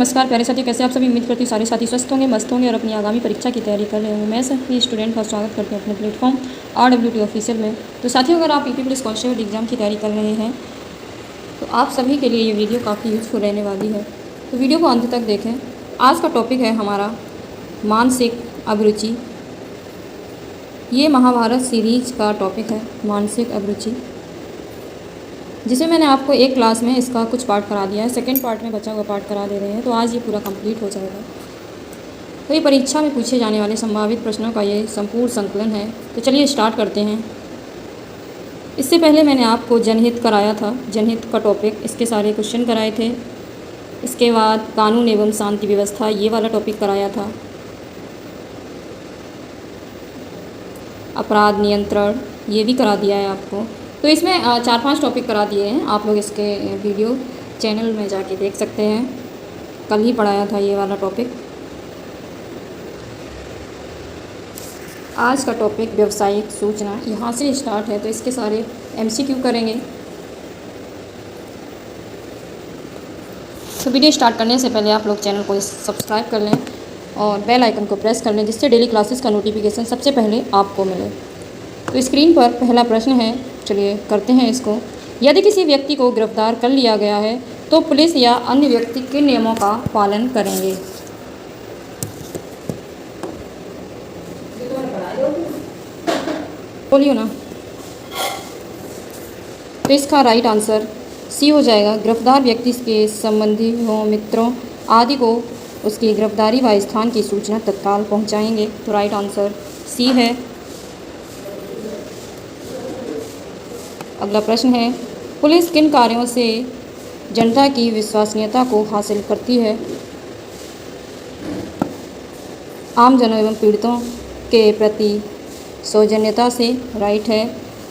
नमस्कार प्यारे साथी, कैसे आप सभी। उम्मीद करती हूँ सारे साथी स्वस्थ होंगे, मस्त होंगे और अपनी आगामी परीक्षा की तैयारी कर रहे होंगे। मैं सभी स्टूडेंट का स्वागत करती हूँ अपने प्लेटफॉर्म RWT ऑफिशियल में। तो साथियों, अगर आप यूपी पुलिस कांस्टेबल एग्ज़ाम की तैयारी कर रहे हैं तो आप सभी के लिए ये वीडियो काफ़ी यूज़फुल रहने वाली है, तो वीडियो को अंत तक देखें। आज का टॉपिक है हमारा मानसिक अभिरुचि। ये महाभारत सीरीज का टॉपिक है, मानसिक अभिरुचि, जिसे मैंने आपको एक क्लास में इसका कुछ पार्ट करा दिया है। सेकंड पार्ट में बचा हुआ पार्ट करा दे रहे हैं, तो आज ये पूरा कंप्लीट हो जाएगा। तो ये परीक्षा में पूछे जाने वाले संभावित प्रश्नों का ये संपूर्ण संकलन है। तो चलिए स्टार्ट करते हैं। इससे पहले मैंने आपको जनहित कराया था, जनहित का टॉपिक, इसके सारे क्वेश्चन कराए थे। इसके बाद कानून एवं शांति व्यवस्था, ये वाला टॉपिक कराया था। अपराध नियंत्रण, ये भी करा दिया है आपको। तो इसमें 4-5 टॉपिक करा दिए हैं। आप लोग इसके वीडियो चैनल में जाके देख सकते हैं। कल ही पढ़ाया था ये वाला टॉपिक। आज का टॉपिक व्यावसायिक सूचना, यहाँ से स्टार्ट है, तो इसके सारे MCQ करेंगे। तो वीडियो स्टार्ट करने से पहले आप लोग चैनल को सब्सक्राइब कर लें और बेल आइकन को प्रेस कर लें, जिससे डेली क्लासेस का नोटिफिकेशन सबसे पहले आपको मिले। तो स्क्रीन पर पहला प्रश्न है, चलिए करते हैं इसको। यदि किसी व्यक्ति को गिरफ्तार कर लिया गया है तो पुलिस या अन्य व्यक्ति किन नियमों का पालन करेंगे? बोलियो ना। तो इसका राइट आंसर सी हो जाएगा। गिरफ्तार व्यक्ति के संबंधियों, मित्रों आदि को उसकी गिरफ्तारी व स्थान की सूचना तत्काल पहुंचाएंगे। तो राइट आंसर सी है। अगला प्रश्न है, पुलिस किन कार्यों से जनता की विश्वसनीयता को हासिल करती है? आमजनों एवं पीड़ितों के प्रति सौजन्यता से, राइट है।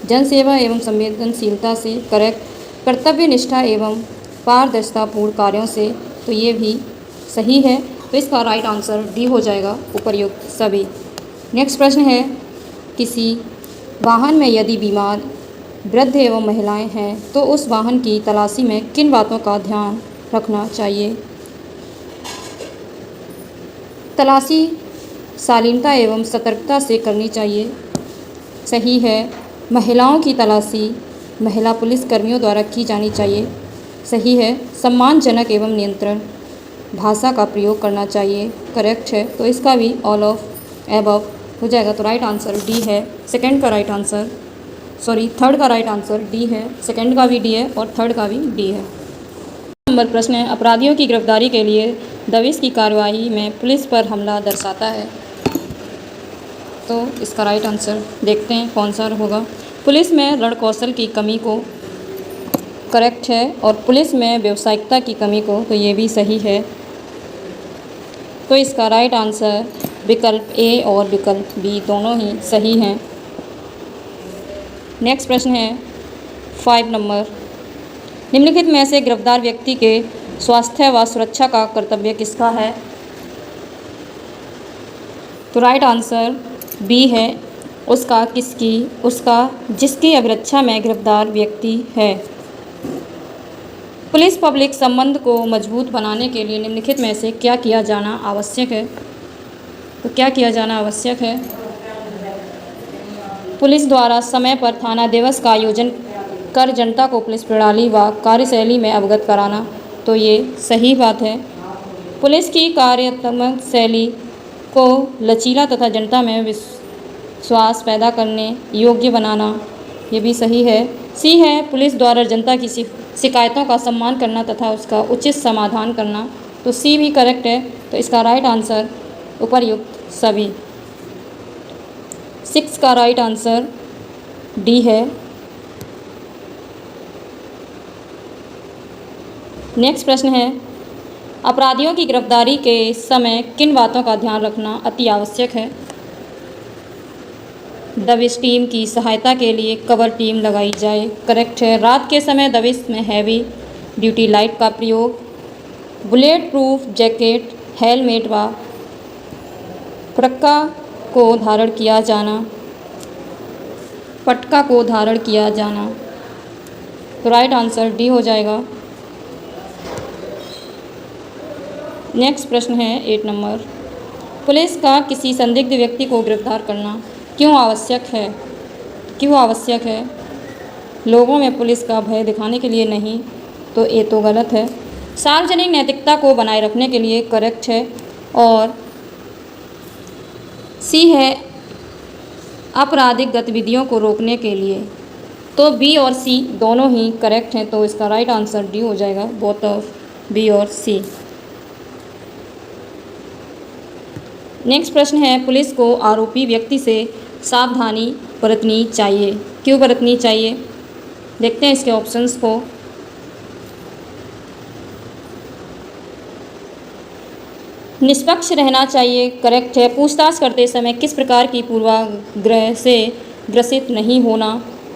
जनसेवा एवं संवेदनशीलता से, करेक्ट। कर्तव्य निष्ठा एवं पारदर्शितापूर्ण कार्यों से, तो ये भी सही है। तो इसका राइट आंसर डी हो जाएगा, उपर्युक्त सभी। नेक्स्ट प्रश्न है, किसी वाहन में यदि बीमार, वृद्ध एवं महिलाएं हैं तो उस वाहन की तलाशी में किन बातों का ध्यान रखना चाहिए? तलाशी शालीनता एवं सतर्कता से करनी चाहिए, सही है। महिलाओं की तलाशी महिला पुलिस कर्मियों द्वारा की जानी चाहिए, सही है। सम्मानजनक एवं नियंत्रण भाषा का प्रयोग करना चाहिए, करेक्ट है। तो इसका भी ऑल ऑफ एबव हो जाएगा। तो राइट आंसर डी है। सेकंड का राइट आंसर, थर्ड का राइट आंसर डी है। सेकंड का भी डी है और थर्ड का भी डी है। नंबर प्रश्न है, अपराधियों की गिरफ्तारी के लिए दबिश की कार्रवाई में पुलिस पर हमला दर्शाता है। तो इसका राइट आंसर देखते हैं कौन सा होगा। पुलिस में रणकौशल की कमी को, करेक्ट है। और पुलिस में व्यावसायिकता की कमी को, तो ये भी सही है। तो इसका राइट आंसर विकल्प ए और विकल्प बी दोनों ही सही हैं। नेक्स्ट प्रश्न है 5 नंबर, निम्नलिखित में से गिरफ्तार व्यक्ति के स्वास्थ्य व सुरक्षा का कर्तव्य किसका है? तो राइट आंसर बी है, उसका जिसकी अभिरक्षा में गिरफ्तार व्यक्ति है। पुलिस पब्लिक संबंध को मजबूत बनाने के लिए निम्नलिखित में से क्या किया जाना आवश्यक है? तो क्या किया जाना आवश्यक है? पुलिस द्वारा समय पर थाना दिवस का आयोजन कर जनता को पुलिस प्रणाली व कार्यशैली में अवगत कराना, तो ये सही बात है। पुलिस की कार्यात्मक शैली को लचीला तथा जनता में विश्वास पैदा करने योग्य बनाना, ये भी सही है। सी है, पुलिस द्वारा जनता की शिकायतों का सम्मान करना तथा उसका उचित समाधान करना, तो सी भी करेक्ट है। तो इसका राइट आंसर उपर्युक्त सभी। 6 का राइट आंसर डी है। नेक्स्ट प्रश्न है, अपराधियों की गिरफ्तारी के समय किन बातों का ध्यान रखना अति आवश्यक है? दबिश टीम की सहायता के लिए कवर टीम लगाई जाए, करेक्ट है। रात के समय दबिश में हैवी ड्यूटी लाइट का प्रयोग, बुलेट प्रूफ जैकेट, हेलमेट व पटका को धारण किया जाना, तो राइट आंसर डी हो जाएगा। नेक्स्ट प्रश्न है 8 नंबर, पुलिस का किसी संदिग्ध व्यक्ति को गिरफ्तार करना क्यों आवश्यक है? क्यों आवश्यक है? लोगों में पुलिस का भय दिखाने के लिए नहीं, तो ये तो गलत है। सार्वजनिक नैतिकता को बनाए रखने के लिए करेक्ट है। और सी है आपराधिक गतिविधियों को रोकने के लिए। तो बी और सी दोनों ही करेक्ट हैं, तो इसका राइट आंसर डी हो जाएगा, बोथ ऑफ बी और सी। नेक्स्ट प्रश्न है, पुलिस को आरोपी व्यक्ति से सावधानी बरतनी चाहिए। क्यों बरतनी चाहिए? देखते हैं इसके ऑप्शंस को। निष्पक्ष रहना चाहिए, करेक्ट है। पूछताछ करते समय किस प्रकार की पूर्वाग्रह से ग्रसित नहीं होना,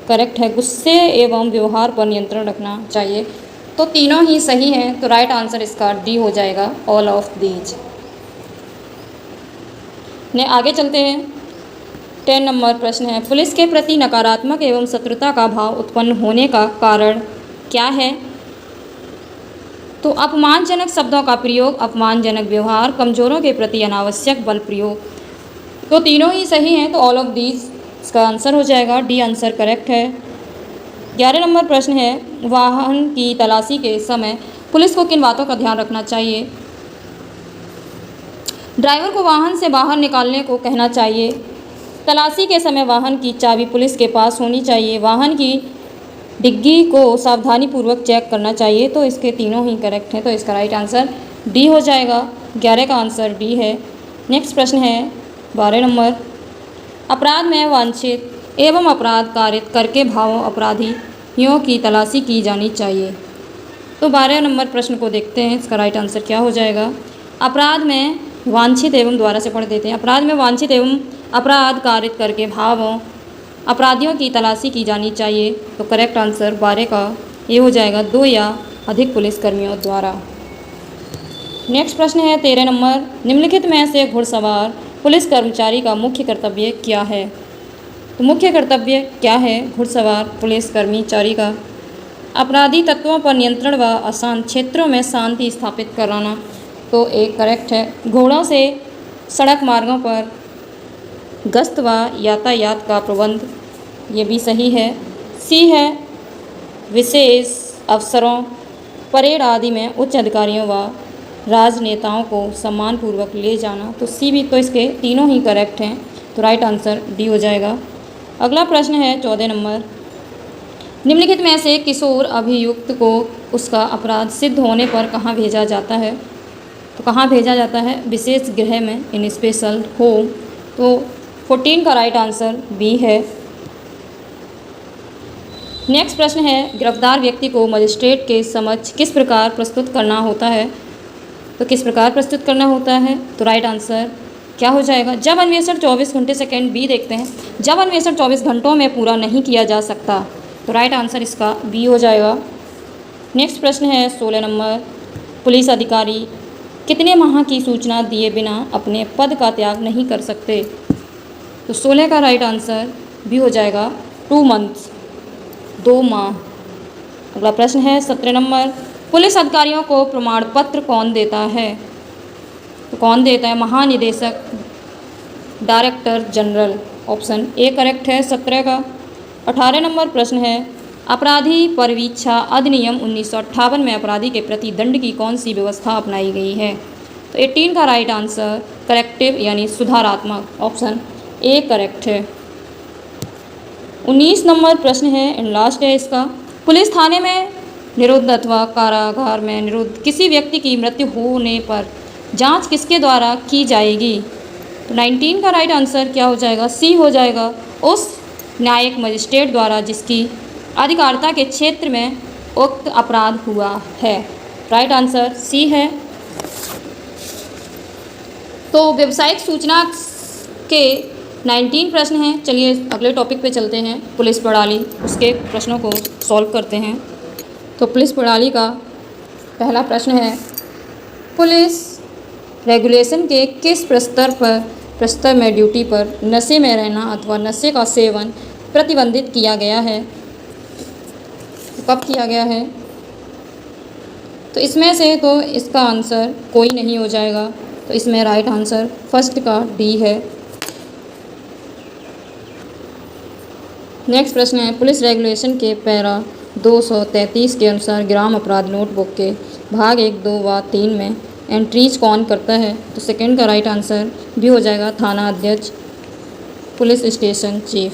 करेक्ट है। गुस्से एवं व्यवहार पर नियंत्रण रखना चाहिए। तो तीनों ही सही हैं, तो राइट आंसर इसका डी हो जाएगा, ऑल ऑफ दीज। ने आगे चलते हैं। 10 नंबर प्रश्न है, पुलिस के प्रति नकारात्मक एवं शत्रुता का भाव उत्पन्न होने का कारण क्या है? तो अपमानजनक शब्दों का प्रयोग, अपमानजनक व्यवहार, कमजोरों के प्रति अनावश्यक बल प्रयोग। तो तीनों ही सही हैं, तो ऑल ऑफ दीज इसका आंसर हो जाएगा, डी आंसर करेक्ट है। 11 नंबर प्रश्न है, वाहन की तलाशी के समय पुलिस को किन बातों का ध्यान रखना चाहिए? ड्राइवर को वाहन से बाहर निकालने को कहना चाहिए। तलाशी के समय वाहन की चाबी पुलिस के पास होनी चाहिए। वाहन की डिग्गी को सावधानीपूर्वक चेक करना चाहिए। तो इसके तीनों ही करेक्ट हैं, तो इसका राइट आंसर डी हो जाएगा। 11 का आंसर डी है। नेक्स्ट प्रश्न है 12 नंबर, अपराध में वांछित एवं अपराध कारित करके भावों अपराधियों की तलाशी की जानी चाहिए। तो 12 नंबर प्रश्न को देखते हैं, इसका राइट आंसर क्या हो जाएगा। अपराध में वांछित एवं, द्वारा से पढ़ देते हैं, अपराध में वांछित एवं अपराध कारित करके भावों अपराधियों की तलाशी की जानी चाहिए। तो करेक्ट आंसर 12 का ये हो जाएगा, 2 या अधिक पुलिसकर्मियों द्वारा। नेक्स्ट प्रश्न है 13 नंबर, निम्नलिखित में से घुड़सवार पुलिस कर्मचारी का मुख्य कर्तव्य क्या है? तो मुख्य कर्तव्य क्या है घुड़सवार पुलिस कर्मचारी का? अपराधी तत्वों पर नियंत्रण व अशांत क्षेत्रों में शांति स्थापित कराना। तो एक करेक्ट है। घोड़ों से सड़क मार्गों पर गश्त व यातायात का प्रबंध, ये भी सही है। सी है विशेष अवसरों, परेड आदि में उच्च अधिकारियों व राजनेताओं को सम्मानपूर्वक ले जाना। तो सी भी, तो इसके तीनों ही करेक्ट हैं, तो राइट आंसर डी हो जाएगा। अगला प्रश्न है 14 नंबर, निम्नलिखित में से किशोर अभियुक्त को उसका अपराध सिद्ध होने पर कहाँ भेजा जाता है? तो कहाँ भेजा जाता है? विशेष गृह में, इन स्पेशल होम। तो 14 का राइट आंसर बी है। नेक्स्ट प्रश्न है, गिरफ्तार व्यक्ति को मजिस्ट्रेट के समक्ष किस प्रकार प्रस्तुत करना होता है? तो किस प्रकार प्रस्तुत करना होता है? तो राइट आंसर क्या हो जाएगा? जब अन्वेषण 24 घंटे, सेकेंड बी देखते हैं, जब अन्वेषण 24 घंटों में पूरा नहीं किया जा सकता। तो राइट आंसर इसका बी हो जाएगा। नेक्स्ट प्रश्न है 16 नंबर, पुलिस अधिकारी कितने माह की सूचना दिए बिना अपने पद का त्याग नहीं कर सकते? तो 16 का राइट आंसर भी हो जाएगा 2 मंथ्स, 2 माह। अगला प्रश्न है 17 नंबर, पुलिस अधिकारियों को प्रमाण पत्र कौन देता है? तो कौन देता है? महानिदेशक, director general. Option A correct है 17 का। 18 नंबर प्रश्न है, अपराधी परवीक्षा अधिनियम 1958 में अपराधी के प्रति दंड की कौन सी व्यवस्था अपनाई गई है? तो 18 का राइट आंसर करेक्टिव यानी सुधारात्मक, ऑप्शन ए करेक्ट है। 19 नंबर प्रश्न है एंड लास्ट है इसका, पुलिस थाने में निरुद्ध अथवा कारागार में निरुद्ध किसी व्यक्ति की मृत्यु होने पर जांच किसके द्वारा की जाएगी? तो 19 का राइट आंसर क्या हो जाएगा? सी हो जाएगा, उस न्यायिक मजिस्ट्रेट द्वारा जिसकी अधिकारिता के क्षेत्र में उक्त अपराध हुआ है। राइट आंसर सी है। तो व्यावसायिक सूचना के 19 प्रश्न हैं। चलिए अगले टॉपिक पे चलते हैं, पुलिस प्रणाली, उसके प्रश्नों को सॉल्व करते हैं। तो पुलिस प्रणाली का पहला प्रश्न है, पुलिस रेगुलेशन के किस प्रस्तर में ड्यूटी पर नशे में रहना अथवा नशे का सेवन प्रतिबंधित किया गया है? तो कब किया गया है? तो इसमें से तो इसका आंसर कोई नहीं हो जाएगा, तो इसमें राइट आंसर फर्स्ट का डी है। नेक्स्ट प्रश्न है, पुलिस रेगुलेशन के पैरा 233 के अनुसार ग्राम अपराध नोटबुक के भाग 1, 2 व 3 में एंट्रीज कौन करता है? तो सेकंड का राइट आंसर भी हो जाएगा थाना अध्यक्ष, पुलिस स्टेशन चीफ।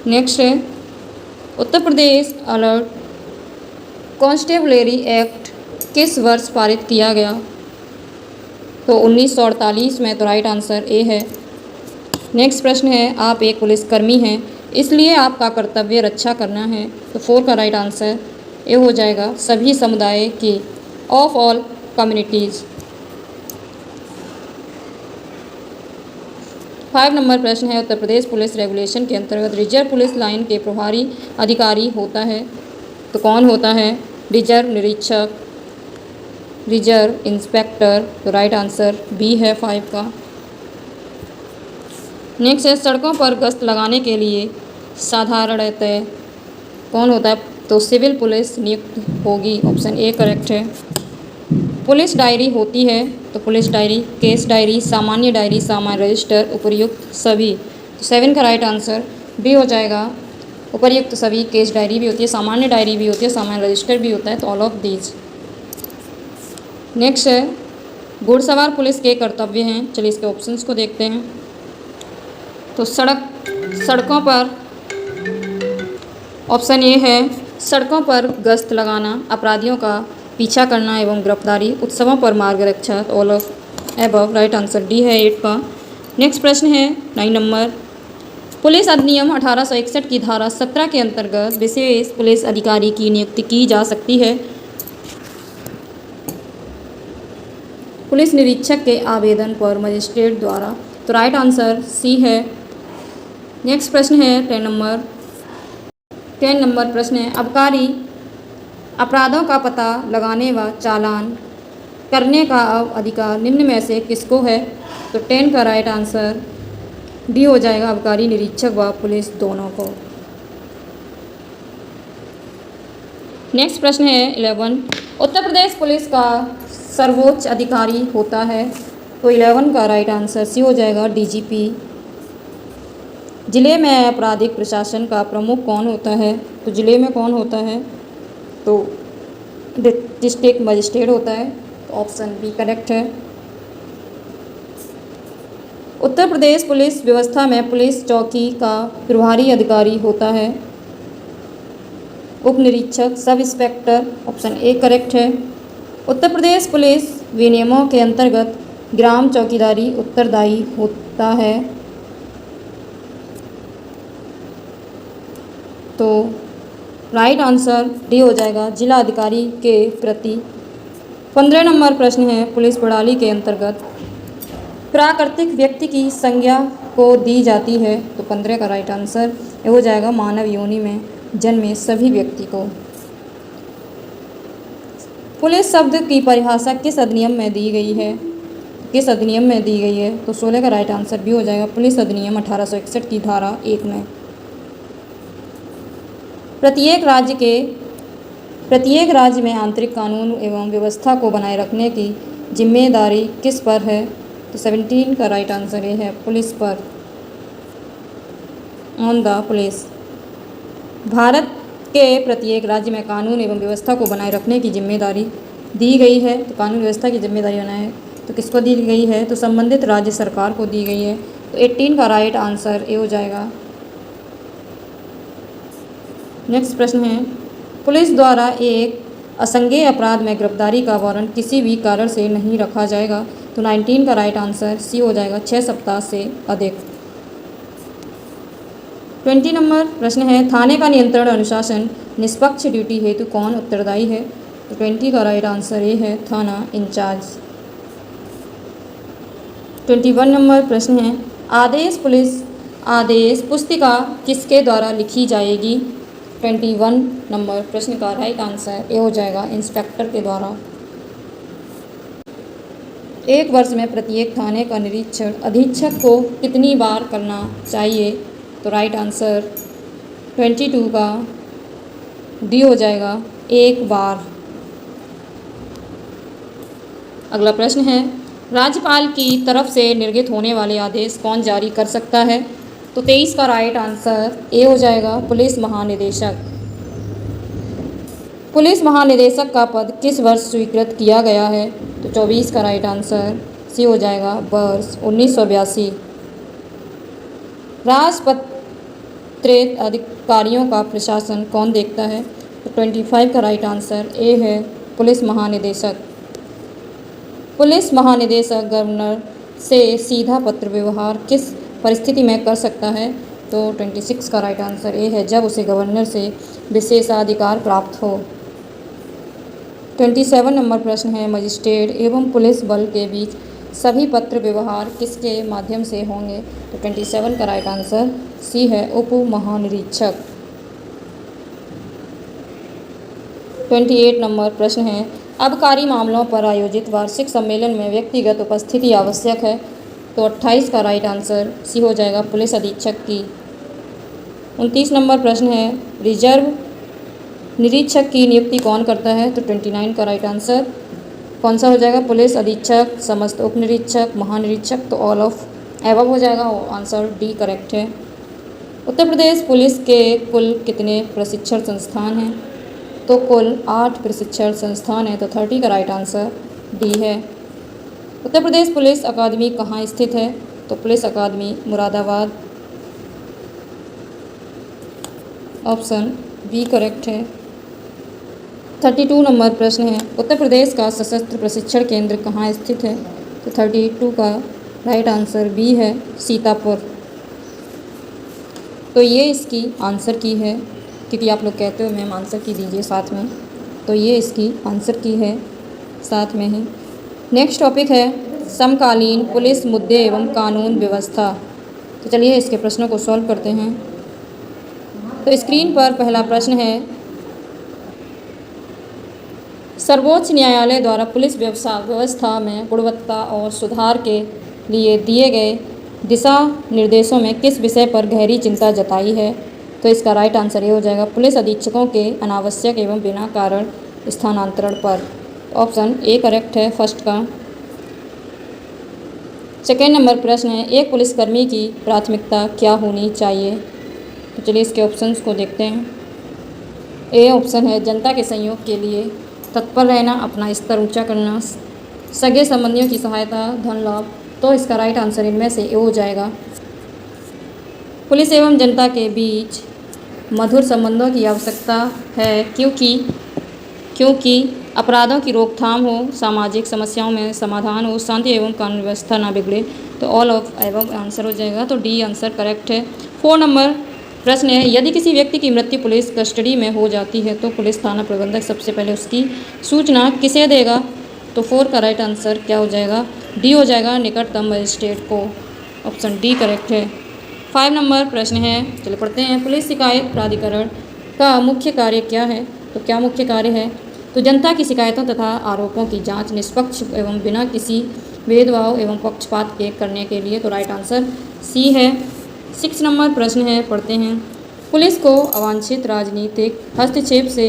नेक्स्ट है, Uttar Pradesh alert constabulary act किस वर्ष पारित किया गया? तो 1948 में, तो राइट आंसर ए है। नेक्स्ट प्रश्न है, आप एक पुलिसकर्मी हैं, इसलिए आपका कर्तव्य रक्षा करना है। तो 4 का राइट आंसर ए हो जाएगा, सभी समुदाय की, ऑफ ऑल कम्युनिटीज़। 5 नंबर प्रश्न है, उत्तर प्रदेश पुलिस रेगुलेशन के अंतर्गत रिजर्व पुलिस लाइन के प्रभारी अधिकारी होता है। तो कौन होता है? रिजर्व निरीक्षक, रिजर्व इंस्पेक्टर। तो राइट आंसर बी है 5 का। नेक्स्ट है, सड़कों पर गश्त लगाने के लिए साधारणतः कौन होता है? तो सिविल पुलिस नियुक्त होगी, ऑप्शन ए करेक्ट है। पुलिस डायरी होती है, तो पुलिस डायरी, केस डायरी, सामान्य डायरी, सामान्य रजिस्टर, उपर्युक्त सभी। तो 7 का राइट आंसर बी हो जाएगा, उपर्युक्त सभी। केस डायरी भी होती है, सामान्य डायरी भी होती है, सामान्य रजिस्टर भी होता है, तो ऑल ऑफ दीज। नेक्स्ट है, घुड़सवार पुलिस के कर्तव्य हैं। चलिए इसके ऑप्शंस को देखते हैं। तो सड़कों पर, ऑप्शन ए है, सड़कों पर गश्त लगाना, अपराधियों का पीछा करना एवं गिरफ्तारी, उत्सवों पर मार्गरक्षा, all of above. Right answer D है 8 का। नेक्स्ट प्रश्न है 9 नंबर, पुलिस अधिनियम 1861 की धारा 17 के अंतर्गत विशेष पुलिस अधिकारी की नियुक्ति की जा सकती है। पुलिस निरीक्षक के आवेदन पर मजिस्ट्रेट द्वारा। तो राइट आंसर सी है। नेक्स्ट प्रश्न है 10 नंबर प्रश्न है, आबकारी अपराधों का पता लगाने व चालान करने का अधिकार निम्न में से किसको है? तो 10 का राइट आंसर डी हो जाएगा, आबकारी निरीक्षक व पुलिस दोनों को। नेक्स्ट प्रश्न है 11, उत्तर प्रदेश पुलिस का सर्वोच्च अधिकारी होता है। तो 11 का राइट आंसर सी हो जाएगा, डीजीपी। जिले में आपराधिक प्रशासन का प्रमुख कौन होता है? तो जिले में कौन होता है? तो डिस्ट्रिक्ट मजिस्ट्रेट होता है, तो ऑप्शन बी करेक्ट है। उत्तर प्रदेश पुलिस व्यवस्था में पुलिस चौकी का प्रभारी अधिकारी होता है उप निरीक्षक, sub inspector, option A correct है। उत्तर प्रदेश पुलिस विनियमों के अंतर्गत ग्राम चौकीदारी उत्तरदायी होता है। तो राइट आंसर डी हो जाएगा, जिला अधिकारी के प्रति। 15 नंबर प्रश्न है, पुलिस प्रणाली के अंतर्गत प्राकृतिक व्यक्ति की संज्ञा को दी जाती है। तो 15 का राइट आंसर ये हो जाएगा, मानव योनि में जन्मे सभी व्यक्ति को। पुलिस शब्द की परिभाषा किस अधिनियम में दी गई है? किस अधिनियम में दी गई है? तो 16 का राइट आंसर भी हो जाएगा, पुलिस अधिनियम 1861 की धारा 1 में। प्रत्येक राज्य में आंतरिक कानून एवं व्यवस्था को बनाए रखने की जिम्मेदारी किस पर है? तो 17 का राइट आंसर ये है, पुलिस पर, ऑन द पुलिस। भारत के प्रत्येक राज्य में कानून एवं व्यवस्था को बनाए रखने की जिम्मेदारी दी गई है। तो कानून व्यवस्था की जिम्मेदारी बनाए तो किसको दी गई है? तो संबंधित राज्य सरकार को दी गई है। तो 18 का राइट आंसर ए हो जाएगा। नेक्स्ट प्रश्न है, पुलिस द्वारा एक असंज्ञेय अपराध में गिरफ्तारी का वारंट किसी भी कारण से नहीं रखा जाएगा। तो 19 का राइट आंसर सी हो जाएगा, 6 सप्ताह से अधिक। 20 नंबर प्रश्न है, थाने का नियंत्रण अनुशासन निष्पक्ष ड्यूटी हेतु कौन उत्तरदायी है? तो 20 का राइट आंसर ये है, थाना इंचार्ज। 21 नंबर प्रश्न है, आदेश पुस्तिका किसके द्वारा लिखी जाएगी? 21 नंबर प्रश्न का राइट आंसर ये हो जाएगा, इंस्पेक्टर के द्वारा। एक वर्ष में प्रत्येक थाने का निरीक्षण अधीक्षक को कितनी बार करना चाहिए? तो राइट आंसर 22 का डी हो जाएगा, एक बार। अगला प्रश्न है, राज्यपाल की तरफ से निर्गत होने वाले आदेश कौन जारी कर सकता है? तो 23 का राइट आंसर ए हो जाएगा, पुलिस महानिदेशक। पुलिस महानिदेशक का पद किस वर्ष स्वीकृत किया गया है? तो 24 का राइट आंसर सी हो जाएगा, वर्ष 1982। राजपत्रित अधिकारियों का प्रशासन कौन देखता है? तो 25 का राइट आंसर ए है, पुलिस महानिदेशक। पुलिस महानिदेशक गवर्नर से सीधा पत्र व्यवहार किस परिस्थिति में कर सकता है? तो 26 का राइट आंसर ए है, जब उसे गवर्नर से विशेषाधिकार प्राप्त हो। 27 नंबर प्रश्न है, मजिस्ट्रेट एवं पुलिस बल के बीच सभी पत्र व्यवहार किसके माध्यम से होंगे? तो 27 का राइट आंसर सी है, उप महानिरीक्षक। 28 नंबर प्रश्न है, आबकारी मामलों पर आयोजित वार्षिक सम्मेलन में व्यक्तिगत उपस्थिति आवश्यक है? तो 28 का राइट आंसर सी हो जाएगा, पुलिस अधीक्षक की। 29 नंबर प्रश्न है, रिजर्व निरीक्षक की नियुक्ति कौन करता है? तो 29 का राइट आंसर कौन सा हो जाएगा? पुलिस अधीक्षक, समस्त उप निरीक्षक, महानिरीक्षक, तो ऑल ऑफ एबव हो जाएगा। आंसर डी करेक्ट है। उत्तर प्रदेश पुलिस के कुल कितने प्रशिक्षण संस्थान हैं? तो कुल 8 प्रशिक्षण संस्थान हैं, तो 30 का राइट आंसर डी है। उत्तर प्रदेश पुलिस अकादमी कहाँ स्थित है? तो पुलिस अकादमी मुरादाबाद, ऑप्शन बी करेक्ट है। 32 नंबर प्रश्न है, उत्तर प्रदेश का सशस्त्र प्रशिक्षण केंद्र कहाँ स्थित है? तो 32 का राइट आंसर बी है, सीतापुर। तो ये इसकी आंसर की है, क्योंकि आप लोग कहते हो मैम आंसर की दीजिए साथ में, तो ये इसकी आंसर की है साथ में ही। नेक्स्ट टॉपिक है समकालीन पुलिस मुद्दे एवं कानून व्यवस्था। तो चलिए इसके प्रश्नों को सॉल्व करते हैं। तो स्क्रीन पर पहला प्रश्न है, सर्वोच्च न्यायालय द्वारा पुलिस व्यवस्था में गुणवत्ता और सुधार के लिए दिए गए दिशा निर्देशों में किस विषय पर गहरी चिंता जताई है? तो इसका राइट आंसर ये हो जाएगा, पुलिस अधीक्षकों के अनावश्यक एवं बिना कारण स्थानांतरण पर। ऑप्शन ए करेक्ट है फर्स्ट का। सेकेंड नंबर प्रश्न है, एक पुलिसकर्मी की प्राथमिकता क्या होनी चाहिए? तो चलिए इसके ऑप्शंस को देखते हैं। ए ऑप्शन है जनता के सहयोग के लिए तत्पर रहना, अपना स्तर ऊंचा करना, सगे संबंधियों की सहायता, धन लाभ। तो इसका राइट आंसर इनमें से ए हो जाएगा। पुलिस एवं जनता के बीच मधुर संबंधों की आवश्यकता है, क्योंकि अपराधों की रोकथाम हो, सामाजिक समस्याओं में समाधान हो, शांति एवं कानून व्यवस्था ना बिगड़े। तो ऑल ऑफ एबव आंसर हो जाएगा, तो डी आंसर करेक्ट है। 4 नंबर प्रश्न है, यदि किसी व्यक्ति की मृत्यु पुलिस कस्टडी में हो जाती है तो पुलिस थाना प्रबंधक सबसे पहले उसकी सूचना किसे देगा? तो 4 का राइट आंसर क्या हो जाएगा? डी हो जाएगा, निकटतम मजिस्ट्रेट को। ऑप्शन डी करेक्ट है। 5 नंबर प्रश्न है, चलिए पढ़ते हैं। पुलिस शिकायत प्राधिकरण का मुख्य कार्य क्या है? तो क्या मुख्य कार्य है? तो जनता की शिकायतों तथा आरोपों की जांच निष्पक्ष एवं बिना किसी भेदभाव एवं पक्षपात के करने के लिए। तो राइट आंसर सी है। 6 नंबर प्रश्न है, पढ़ते हैं। पुलिस को अवांछित राजनीतिक हस्तक्षेप से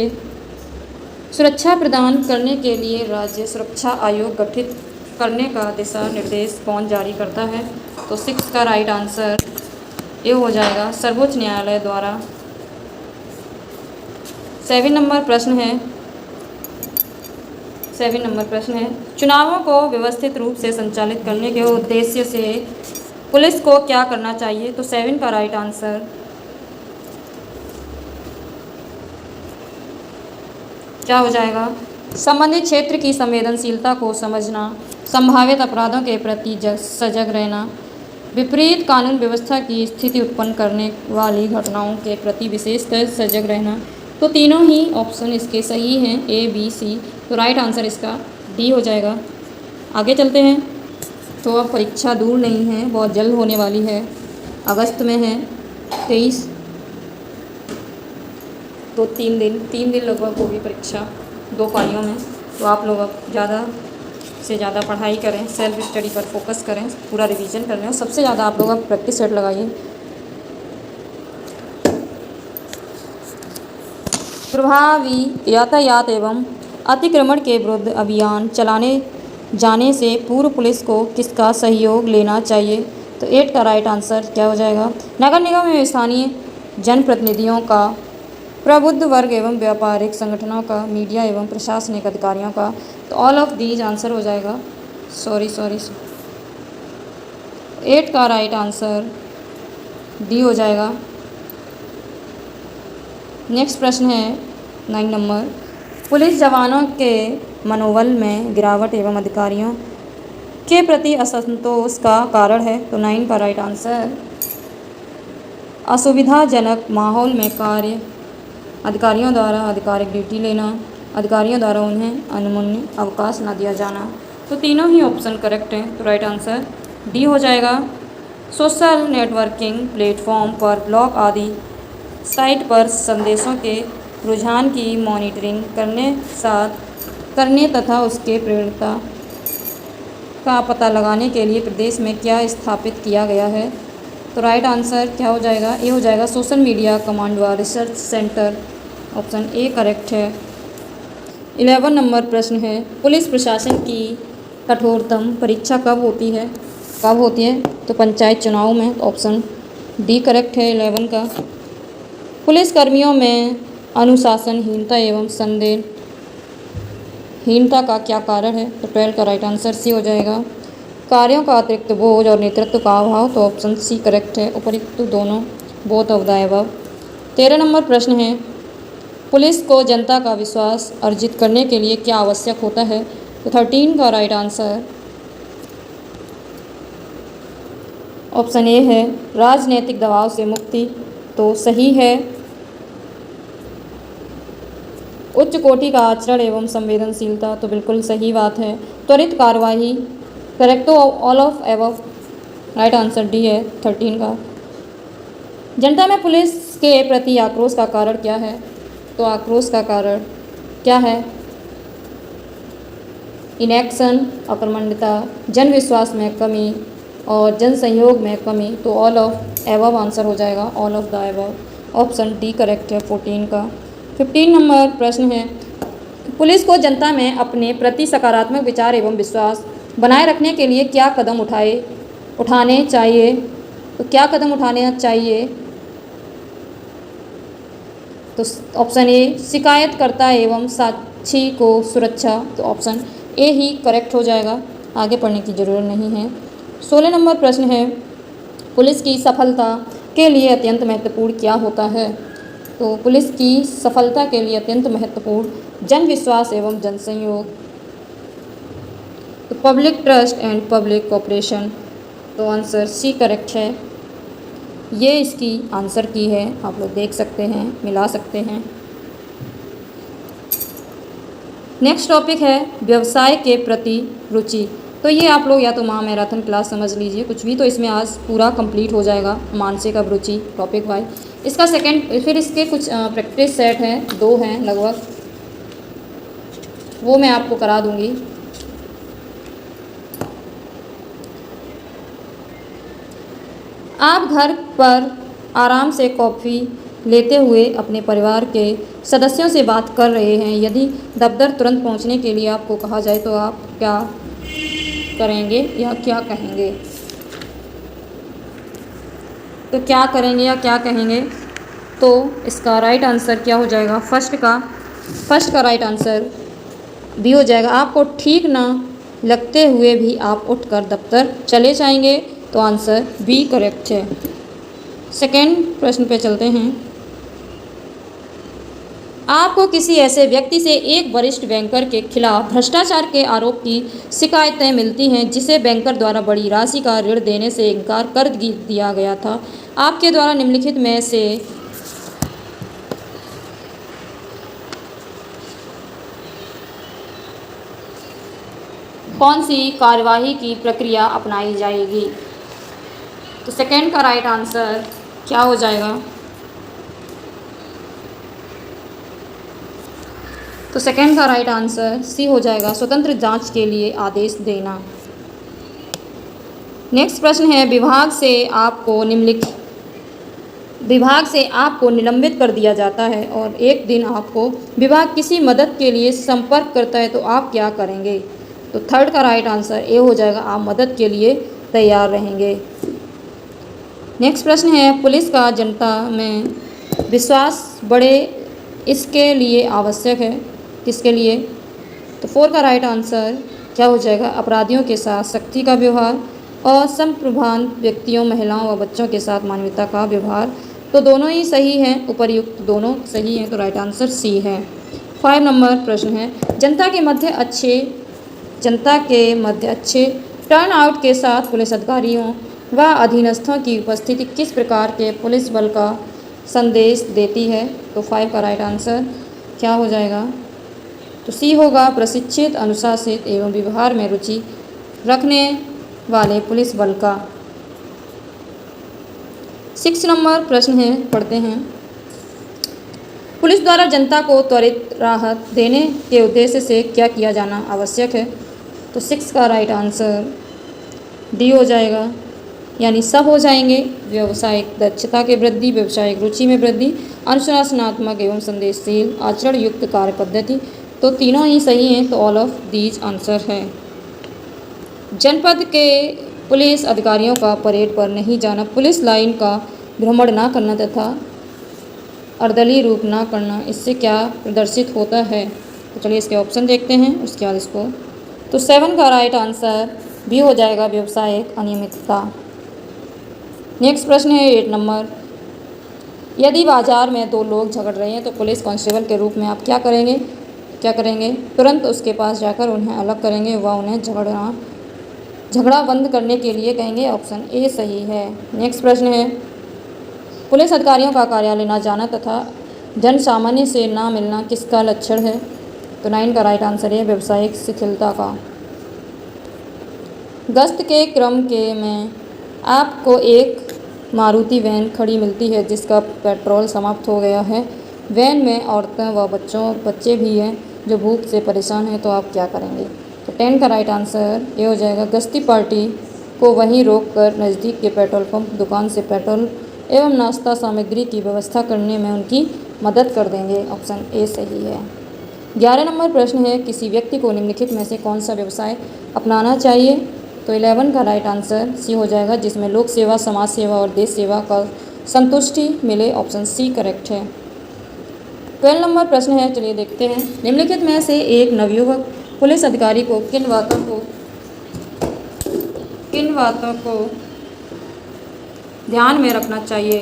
सुरक्षा प्रदान करने के लिए राज्य सुरक्षा आयोग गठित करने का दिशा निर्देश कौन जारी करता है? तो 6 का राइट आंसर ये हो जाएगा, सर्वोच्च न्यायालय द्वारा। 7 नंबर प्रश्न है, 7 नंबर प्रश्न है, चुनावों को व्यवस्थित रूप से संचालित करने के उद्देश्य से पुलिस को क्या करना चाहिए? तो 7 का राइट आंसर क्या हो जाएगा? संबंधित क्षेत्र की संवेदनशीलता को समझना, संभावित अपराधों के प्रति सजग रहना, विपरीत कानून व्यवस्था की स्थिति उत्पन्न करने वाली घटनाओं के प्रति विशेषकर सजग रहना। तो तीनों ही ऑप्शन इसके सही हैं, ए बी सी। तो राइट आंसर इसका डी हो जाएगा। आगे चलते हैं। तो अब परीक्षा दूर नहीं है, बहुत जल्द होने वाली है, अगस्त में है 23। तो 3 दिन लगभग होगी परीक्षा, 2 पालियों में। तो आप लोग अब ज़्यादा से ज़्यादा पढ़ाई करें, सेल्फ स्टडी पर फोकस करें, पूरा रिवीजन कर लें। सबसे ज़्यादा आप लोग अब प्रैक्टिस सेट लगाइए। प्रभावी यातायात एवं अतिक्रमण के विरुद्ध अभियान चलाने जाने से पूर्व पुलिस को किसका सहयोग लेना चाहिए? तो 8 का राइट आंसर क्या हो जाएगा? नगर निगम एवं स्थानीय जनप्रतिनिधियों का, प्रबुद्ध वर्ग एवं व्यापारिक संगठनों का, मीडिया एवं प्रशासनिक अधिकारियों का। तो ऑल ऑफ दीज आंसर हो जाएगा। सॉरी 8 का राइट आंसर डी हो जाएगा। नेक्स्ट प्रश्न है 9 नंबर, पुलिस जवानों के मनोबल में गिरावट एवं अधिकारियों के प्रति असंतोष का कारण है। तो 9 का राइट आंसर असुविधाजनक माहौल में कार्य, अधिकारियों द्वारा आधिकारिक ड्यूटी लेना, अधिकारियों द्वारा उन्हें अनुमन्य अवकाश न दिया जाना। तो तीनों ही ऑप्शन करेक्ट हैं। तो राइट आंसर डी हो जाएगा। सोशल नेटवर्किंग प्लेटफॉर्म पर ब्लॉग आदि साइट पर संदेशों के रुझान की मॉनिटरिंग करने तथा उसके प्रेरणा का पता लगाने के लिए प्रदेश में क्या स्थापित किया गया है? तो राइट आंसर क्या हो जाएगा? ए हो जाएगा सोशल मीडिया कमांड व research centre. Option A correct है। 11 नंबर प्रश्न है, पुलिस प्रशासन की कठोरतम परीक्षा कब होती है? तो पंचायत चुनाव में। ऑप्शन डी करेक्ट है 11 का। पुलिस कर्मियों में अनुशासनहीनता एवं संदेहहीनता का क्या कारण है? तो 12 का राइट आंसर सी हो जाएगा। कार्यों का अतिरिक्त बोझ और नेतृत्व का अभाव। तो ऑप्शन सी करेक्ट है। उपयुक्त दोनों, both of the above. 13 number प्रश्न है, पुलिस को जनता का विश्वास अर्जित करने के लिए क्या आवश्यक होता है? तो 13 का राइट आंसर ऑप्शन ए है, राजनीतिक दबाव से मुक्ति। तो सही है। उच्च कोटि का आचरण एवं संवेदनशीलता। तो बिल्कुल सही बात है। त्वरित कार्यवाही करेक्ट। तो all of above right answer D है 13 का। जनता में पुलिस के प्रति आक्रोश का कारण क्या है? तो आक्रोश का कारण क्या है? इनएक्शन, अकर्मण्यता, जन विश्वास में कमी और जन सहयोग में कमी। तो ऑल ऑफ एबव आंसर हो जाएगा। All of the above. Option D correct है 14 का। 15 नंबर प्रश्न है, पुलिस को जनता में अपने प्रति सकारात्मक विचार एवं विश्वास बनाए रखने के लिए क्या कदम उठाने चाहिए? तो क्या कदम उठाने चाहिए? तो ऑप्शन ए, शिकायतकर्ता एवं साक्षी को सुरक्षा। तो ऑप्शन ए ही करेक्ट हो जाएगा, आगे पढ़ने की ज़रूरत नहीं है। 16 नंबर प्रश्न है, पुलिस की सफलता के लिए अत्यंत महत्वपूर्ण क्या होता है? तो पुलिस की सफलता के लिए अत्यंत महत्वपूर्ण जन विश्वास एवं जन सहयोग। तो public trust and public cooperation. तो आंसर सी करेक्ट है। ये इसकी आंसर की है, आप लोग देख सकते हैं, मिला सकते हैं। नेक्स्ट टॉपिक है व्यवसाय के प्रति रुचि। तो ये आप लोग या तो महामैराथन क्लास समझ लीजिए, कुछ भी, तो इसमें आज पूरा कंप्लीट हो जाएगा मानसिक अभिरुचि टॉपिक वाइज। इसका सेकंड, फिर इसके कुछ प्रैक्टिस सेट हैं, 2 हैं लगभग, वो मैं आपको करा दूंगी। आप घर पर आराम से कॉफ़ी लेते हुए अपने परिवार के सदस्यों से बात कर रहे हैं। यदि दफ्तर तुरंत पहुंचने के लिए आपको कहा जाए तो आप क्या करेंगे या क्या कहेंगे? तो क्या करेंगे या क्या कहेंगे? तो इसका राइट आंसर क्या हो जाएगा? फर्स्ट का राइट आंसर बी हो जाएगा। आपको ठीक ना लगते हुए भी आप उठकर दफ्तर चले जाएंगे। तो आंसर बी करेक्ट है। सेकेंड प्रश्न पे चलते हैं। आपको किसी ऐसे व्यक्ति से एक वरिष्ठ बैंकर के खिलाफ भ्रष्टाचार के आरोप की शिकायतें मिलती हैं जिसे बैंकर द्वारा बड़ी राशि का ऋण देने से इनकार कर दिया गया था। आपके द्वारा निम्नलिखित में से कौन सी कार्यवाही की प्रक्रिया अपनाई जाएगी? तो सेकेंड का राइट आंसर क्या हो जाएगा? तो सेकेंड का राइट आंसर सी हो जाएगा, स्वतंत्र जांच के लिए आदेश देना। नेक्स्ट प्रश्न है, विभाग से आपको निलंबित कर दिया जाता है और एक दिन आपको विभाग किसी मदद के लिए संपर्क करता है तो आप क्या करेंगे? तो थर्ड का राइट आंसर ए हो जाएगा, आप मदद के लिए तैयार रहेंगे। नेक्स्ट प्रश्न है, पुलिस का जनता में विश्वास बढ़े इसके लिए आवश्यक है, किसके लिए? तो 4 का राइट आंसर क्या हो जाएगा, अपराधियों के साथ सख्ती का व्यवहार और संप्रभुत्व व्यक्तियों, महिलाओं व बच्चों के साथ मानवता का व्यवहार। तो दोनों ही सही हैं, उपर्युक्त दोनों सही हैं, तो राइट आंसर सी है। 5 नंबर प्रश्न है, जनता के मध्य अच्छे टर्न आउट के साथ पुलिस अधिकारियों व अधीनस्थों की उपस्थिति किस प्रकार के पुलिस बल का संदेश देती है? तो 5 का राइट आंसर क्या हो जाएगा, तो सी होगा, प्रशिक्षित, अनुशासित एवं व्यवहार में रुचि रखने वाले पुलिस बल का। 6 नंबर प्रश्न है, पढ़ते हैं, पुलिस द्वारा जनता को त्वरित राहत देने के उद्देश्य से क्या किया जाना आवश्यक है? तो 6 का राइट आंसर डी हो जाएगा, यानी सब हो जाएंगे। व्यावसायिक दक्षता के वृद्धि, व्यावसायिक रुचि में वृद्धि, अनुशासनात्मक एवं संदेशशील आचरण युक्त कार्य पद्धति। तो तीनों ही सही हैं, तो ऑल ऑफ दीज आंसर है। जनपद के पुलिस अधिकारियों का परेड पर नहीं जाना, पुलिस लाइन का भ्रमण ना करना तथा अर्दली रूप ना करना, इससे क्या प्रदर्शित होता है? तो चलिए इसके ऑप्शन देखते हैं, उसके बाद इसको। तो 7 का राइट आंसर भी हो जाएगा, व्यावसायिक अनियमितता। नेक्स्ट प्रश्न है 8 नंबर, यदि बाजार में 2 लोग झगड़ रहे हैं तो पुलिस कांस्टेबल के रूप में आप क्या करेंगे? तुरंत उसके पास जाकर उन्हें अलग करेंगे व उन्हें झगड़ा बंद करने के लिए कहेंगे। ऑप्शन ए सही है। नेक्स्ट प्रश्न है, पुलिस अधिकारियों का कार्यालय ना जाना तथा जन सामान्य से ना मिलना किसका लक्षण है? तो 9 का राइट आंसर है, व्यावसायिक शिथिलता का। गश्त के क्रम में आपको एक मारुति वैन खड़ी मिलती है जिसका पेट्रोल समाप्त हो गया है। वैन में औरतें व बच्चे भी हैं जो भूख से परेशान हैं, तो आप क्या करेंगे? तो 10 का राइट आंसर ये हो जाएगा, गश्ती पार्टी को वहीं रोककर नज़दीक के पेट्रोल पंप दुकान से पेट्रोल एवं नाश्ता सामग्री की व्यवस्था करने में उनकी मदद कर देंगे। ऑप्शन ए सही है। 11 नंबर प्रश्न है, किसी व्यक्ति को निम्नलिखित में से कौन सा व्यवसाय अपनाना चाहिए? तो 11 का राइट आंसर सी हो जाएगा, जिसमें लोक सेवा, समाज सेवा और देश सेवा का संतुष्टि मिले। ऑप्शन सी करेक्ट है। 12 नंबर प्रश्न है, चलिए देखते हैं, निम्नलिखित में से एक नवयुवक पुलिस अधिकारी को किन बातों को ध्यान में रखना चाहिए?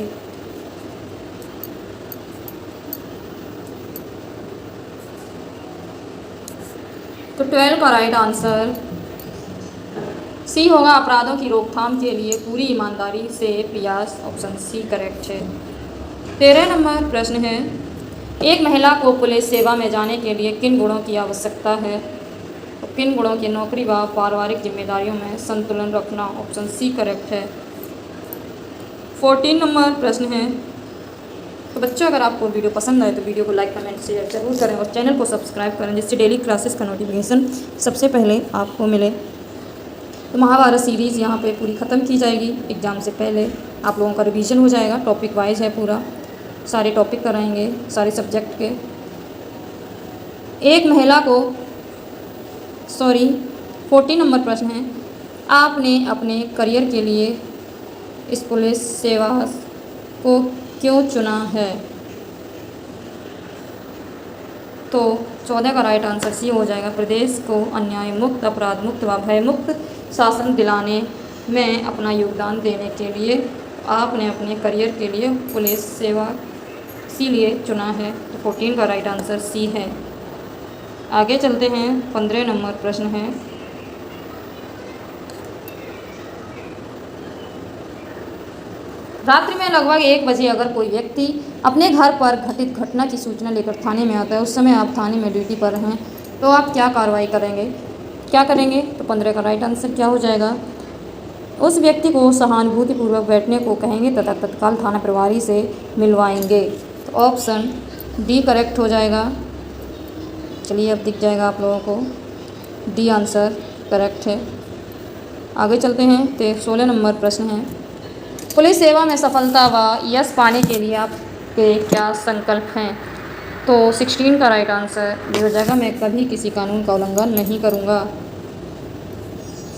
तो 12 का राइट आंसर सी होगा, अपराधों की रोकथाम के लिए पूरी ईमानदारी से प्रयास। ऑप्शन सी करेक्ट है। 13 नंबर प्रश्न है, एक महिला को पुलिस सेवा में जाने के लिए किन गुणों की आवश्यकता है? तो किन गुणों की? नौकरी व पारिवारिक जिम्मेदारियों में संतुलन रखना। ऑप्शन सी करेक्ट है। 14 नंबर प्रश्न है, तो बच्चों अगर आपको वीडियो पसंद आए तो वीडियो को लाइक कमेंट शेयर जरूर करें और चैनल को सब्सक्राइब करें, जिससे डेली क्लासेस का नोटिफिकेशन सबसे पहले आपको मिले। तो महाभारत सीरीज़ यहाँ पे पूरी ख़त्म की जाएगी। एग्ज़ाम से पहले आप लोगों का रिवीजन हो जाएगा, टॉपिक वाइज है पूरा, सारे टॉपिक कराएंगे सारे सब्जेक्ट के। एक महिला को 14 नंबर प्रश्न है, आपने अपने करियर के लिए इस पुलिस सेवा को क्यों चुना है? तो 14 का राइट आंसर सी हो जाएगा, प्रदेश को अन्याय मुक्त, अपराध मुक्त व भय मुक्त शासन दिलाने में अपना योगदान देने के लिए आपने अपने करियर के लिए पुलिस सेवा इसीलिए चुना है। तो 14 का राइट आंसर सी है। आगे चलते हैं, 15 नंबर प्रश्न है, रात्रि में लगभग 1 बजे अगर कोई व्यक्ति अपने घर पर घटित घटना की सूचना लेकर थाने में आता है, उस समय आप थाने में ड्यूटी पर हैं, तो आप क्या कार्रवाई करेंगे? तो 15 का राइट आंसर क्या हो जाएगा, उस व्यक्ति को सहानुभूतिपूर्वक बैठने को कहेंगे तथा तत्काल थाना प्रभारी से मिलवाएंगे। तो ऑप्शन डी करेक्ट हो जाएगा। चलिए अब दिख जाएगा आप लोगों को, डी आंसर करेक्ट है। आगे चलते हैं, तो 16 नंबर प्रश्न है, पुलिस सेवा में सफलता व यश पाने के लिए आपके क्या संकल्प हैं? तो 16 का राइट आंसर ये हो जाएगा, मैं कभी किसी कानून का उल्लंघन नहीं करूँगा।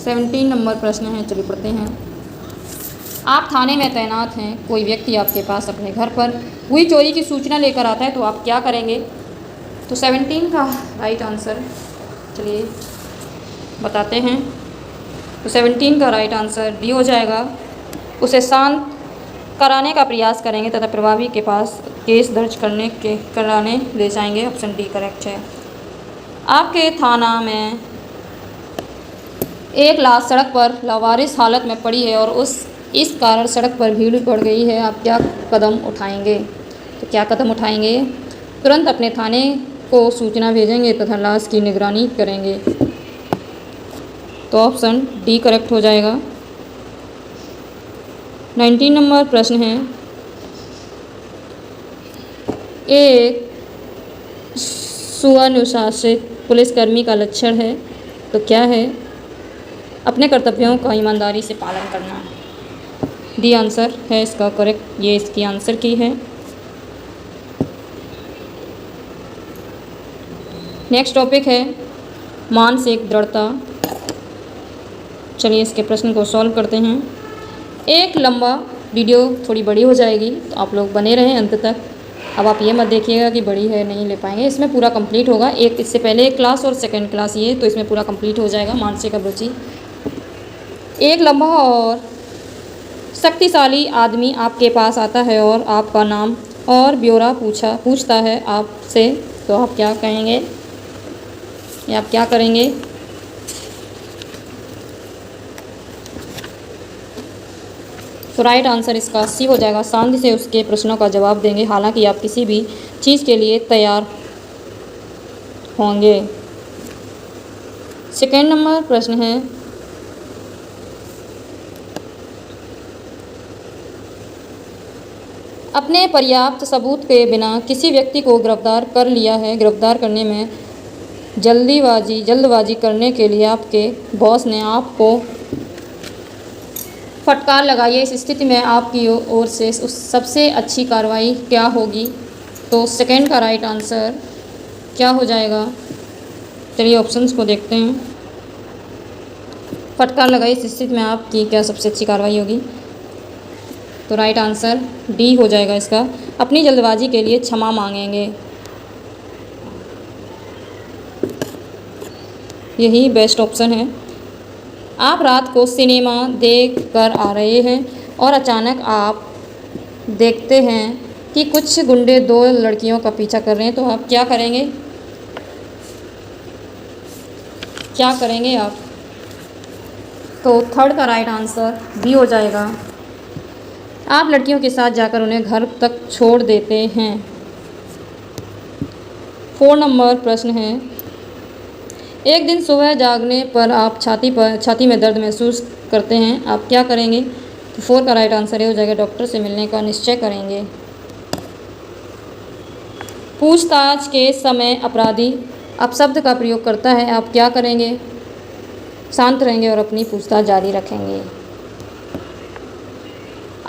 17 नंबर प्रश्न है, चलिए पढ़ते हैं। आप थाने में तैनात हैं, कोई व्यक्ति आपके पास अपने घर पर हुई चोरी की सूचना लेकर आता है तो आप क्या करेंगे? तो 17 का राइट आंसर चलिए बताते हैं। तो 17 का राइट आंसर डी हो जाएगा। उसे शांत कराने का प्रयास करेंगे तथा प्रभावी के पास केस दर्ज कराने ले जाएंगे। ऑप्शन डी करेक्ट है। आपके थाना में एक लाश सड़क पर लावारिस हालत में पड़ी है और इस कारण सड़क पर भीड़ बढ़ गई है, आप क्या कदम उठाएंगे? तो क्या कदम उठाएंगे? तुरंत अपने थाने को सूचना भेजेंगे तथा लाश की निगरानी करेंगे। तो ऑप्शन डी करेक्ट हो जाएगा। 19 नंबर प्रश्न है, एक सुअनुशासित पुलिसकर्मी का लक्षण है तो क्या है? अपने कर्तव्यों का ईमानदारी से पालन करना। डी आंसर है इसका करेक्ट, ये इसकी आंसर की है। नेक्स्ट टॉपिक है मानसिक दृढ़ता। चलिए इसके प्रश्न को सॉल्व करते हैं। एक लंबा वीडियो थोड़ी बड़ी हो जाएगी तो आप लोग बने रहें अंत तक। अब आप ये मत देखिएगा कि बड़ी है नहीं ले पाएंगे, इसमें पूरा कंप्लीट होगा। एक इससे पहले एक क्लास और सेकंड क्लास ये, तो इसमें पूरा कंप्लीट हो जाएगा मानसिक अभिरुचि। एक लंबा और शक्तिशाली आदमी आपके पास आता है और आपका नाम और ब्यौरा पूछता है आपसे, तो आप क्या कहेंगे या आप क्या करेंगे? तो राइट आंसर इसका सी हो जाएगा। शांति से उसके प्रश्नों का जवाब देंगे, हालांकि आप किसी भी चीज़ के लिए तैयार होंगे। सेकेंड नंबर प्रश्न है, अपने पर्याप्त सबूत के बिना किसी व्यक्ति को गिरफ्तार कर लिया है। गिरफ्तार करने में जल्दबाजी करने के लिए आपके बॉस ने आपको फटकार लगाई है। इस स्थिति में आपकी ओर से उस सबसे अच्छी कार्रवाई क्या होगी? तो सेकंड का राइट आंसर क्या हो जाएगा? चलिए ऑप्शंस को देखते हैं। फटकार लगाई इस स्थिति में आपकी क्या सबसे अच्छी कार्रवाई होगी? तो राइट आंसर डी हो जाएगा इसका, अपनी जल्दबाजी के लिए क्षमा मांगेंगे। यही बेस्ट ऑप्शन है। आप रात को सिनेमा देख कर आ रहे हैं और अचानक आप देखते हैं कि कुछ गुंडे दो लड़कियों का पीछा कर रहे हैं, तो आप क्या करेंगे? क्या करेंगे आप? तो थर्ड का राइट आंसर बी हो जाएगा। आप लड़कियों के साथ जाकर उन्हें घर तक छोड़ देते हैं। 4 नंबर प्रश्न है, एक दिन सुबह जागने पर आप छाती में दर्द महसूस करते हैं, आप क्या करेंगे? तो 4 का राइट आंसर ये हो जाएगा, डॉक्टर से मिलने का निश्चय करेंगे। पूछताछ के समय अपराधी अपशब्द का प्रयोग करता है, आप क्या करेंगे? शांत रहेंगे और अपनी पूछताछ जारी रखेंगे।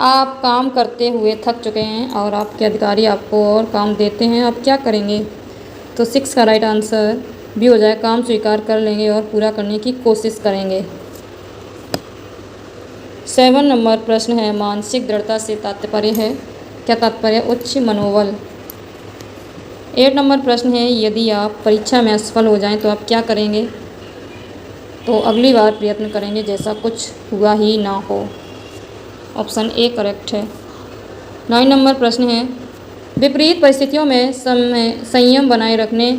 आप काम करते हुए थक चुके हैं और आपके अधिकारी आपको और काम देते हैं, आप क्या करेंगे? तो 6 का राइट आंसर भी हो जाए, काम स्वीकार कर लेंगे और पूरा करने की कोशिश करेंगे। 7 नंबर प्रश्न है, मानसिक दृढ़ता से तात्पर्य है, क्या तात्पर्य? उच्च मनोबल। 8 नंबर प्रश्न है, यदि आप परीक्षा में असफल हो जाएं तो आप क्या करेंगे? तो अगली बार प्रयत्न करेंगे जैसा कुछ हुआ ही ना हो। ऑप्शन ए करेक्ट है। 9 नंबर प्रश्न है, विपरीत परिस्थितियों में संयम बनाए रखने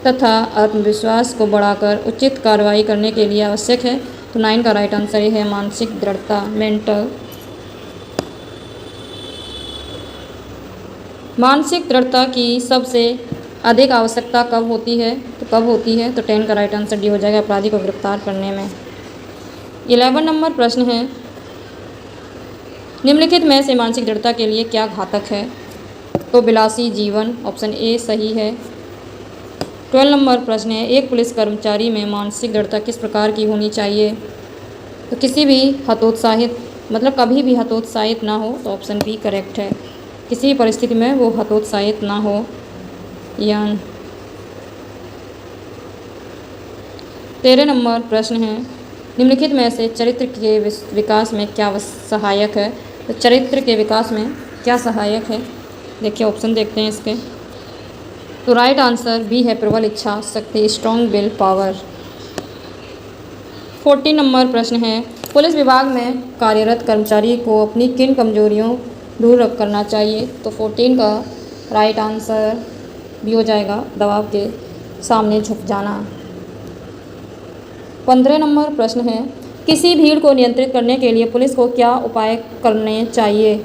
तथा आत्मविश्वास को बढ़ाकर उचित कार्रवाई करने के लिए आवश्यक है। तो 9 का राइट आंसर ये है, मानसिक दृढ़ता, मेंटल। मानसिक दृढ़ता की सबसे अधिक आवश्यकता कब होती है? तो कब होती है? तो 10 का राइट आंसर डी हो जाएगा, अपराधी को गिरफ्तार करने में। 11 नंबर प्रश्न है, निम्नलिखित में से मानसिक दृढ़ता के लिए क्या घातक है? तो विलासी जीवन, ऑप्शन ए सही है। 12 नंबर प्रश्न है, एक पुलिस कर्मचारी में मानसिक दृढ़ता किस प्रकार की होनी चाहिए? तो किसी भी हतोत्साहित कभी भी हतोत्साहित ना हो, तो ऑप्शन बी करेक्ट है। किसी परिस्थिति में वो हतोत्साहित ना हो। या 13 नंबर प्रश्न है, निम्नलिखित में से चरित्र के विकास में क्या सहायक है? तो चरित्र के विकास में क्या सहायक है? देखिए ऑप्शन देखते हैं इसके। तो राइट आंसर बी है प्रबल इच्छा शक्ति, स्ट्रॉन्ग विल पावर। 14 नंबर प्रश्न है, पुलिस विभाग में कार्यरत कर्मचारी को अपनी किन कमजोरियों दूर करना चाहिए? तो 14 का राइट आंसर भी हो जाएगा दबाव के सामने झुक जाना। 15 नंबर प्रश्न है, किसी भीड़ को नियंत्रित करने के लिए पुलिस को क्या उपाय करने चाहिए?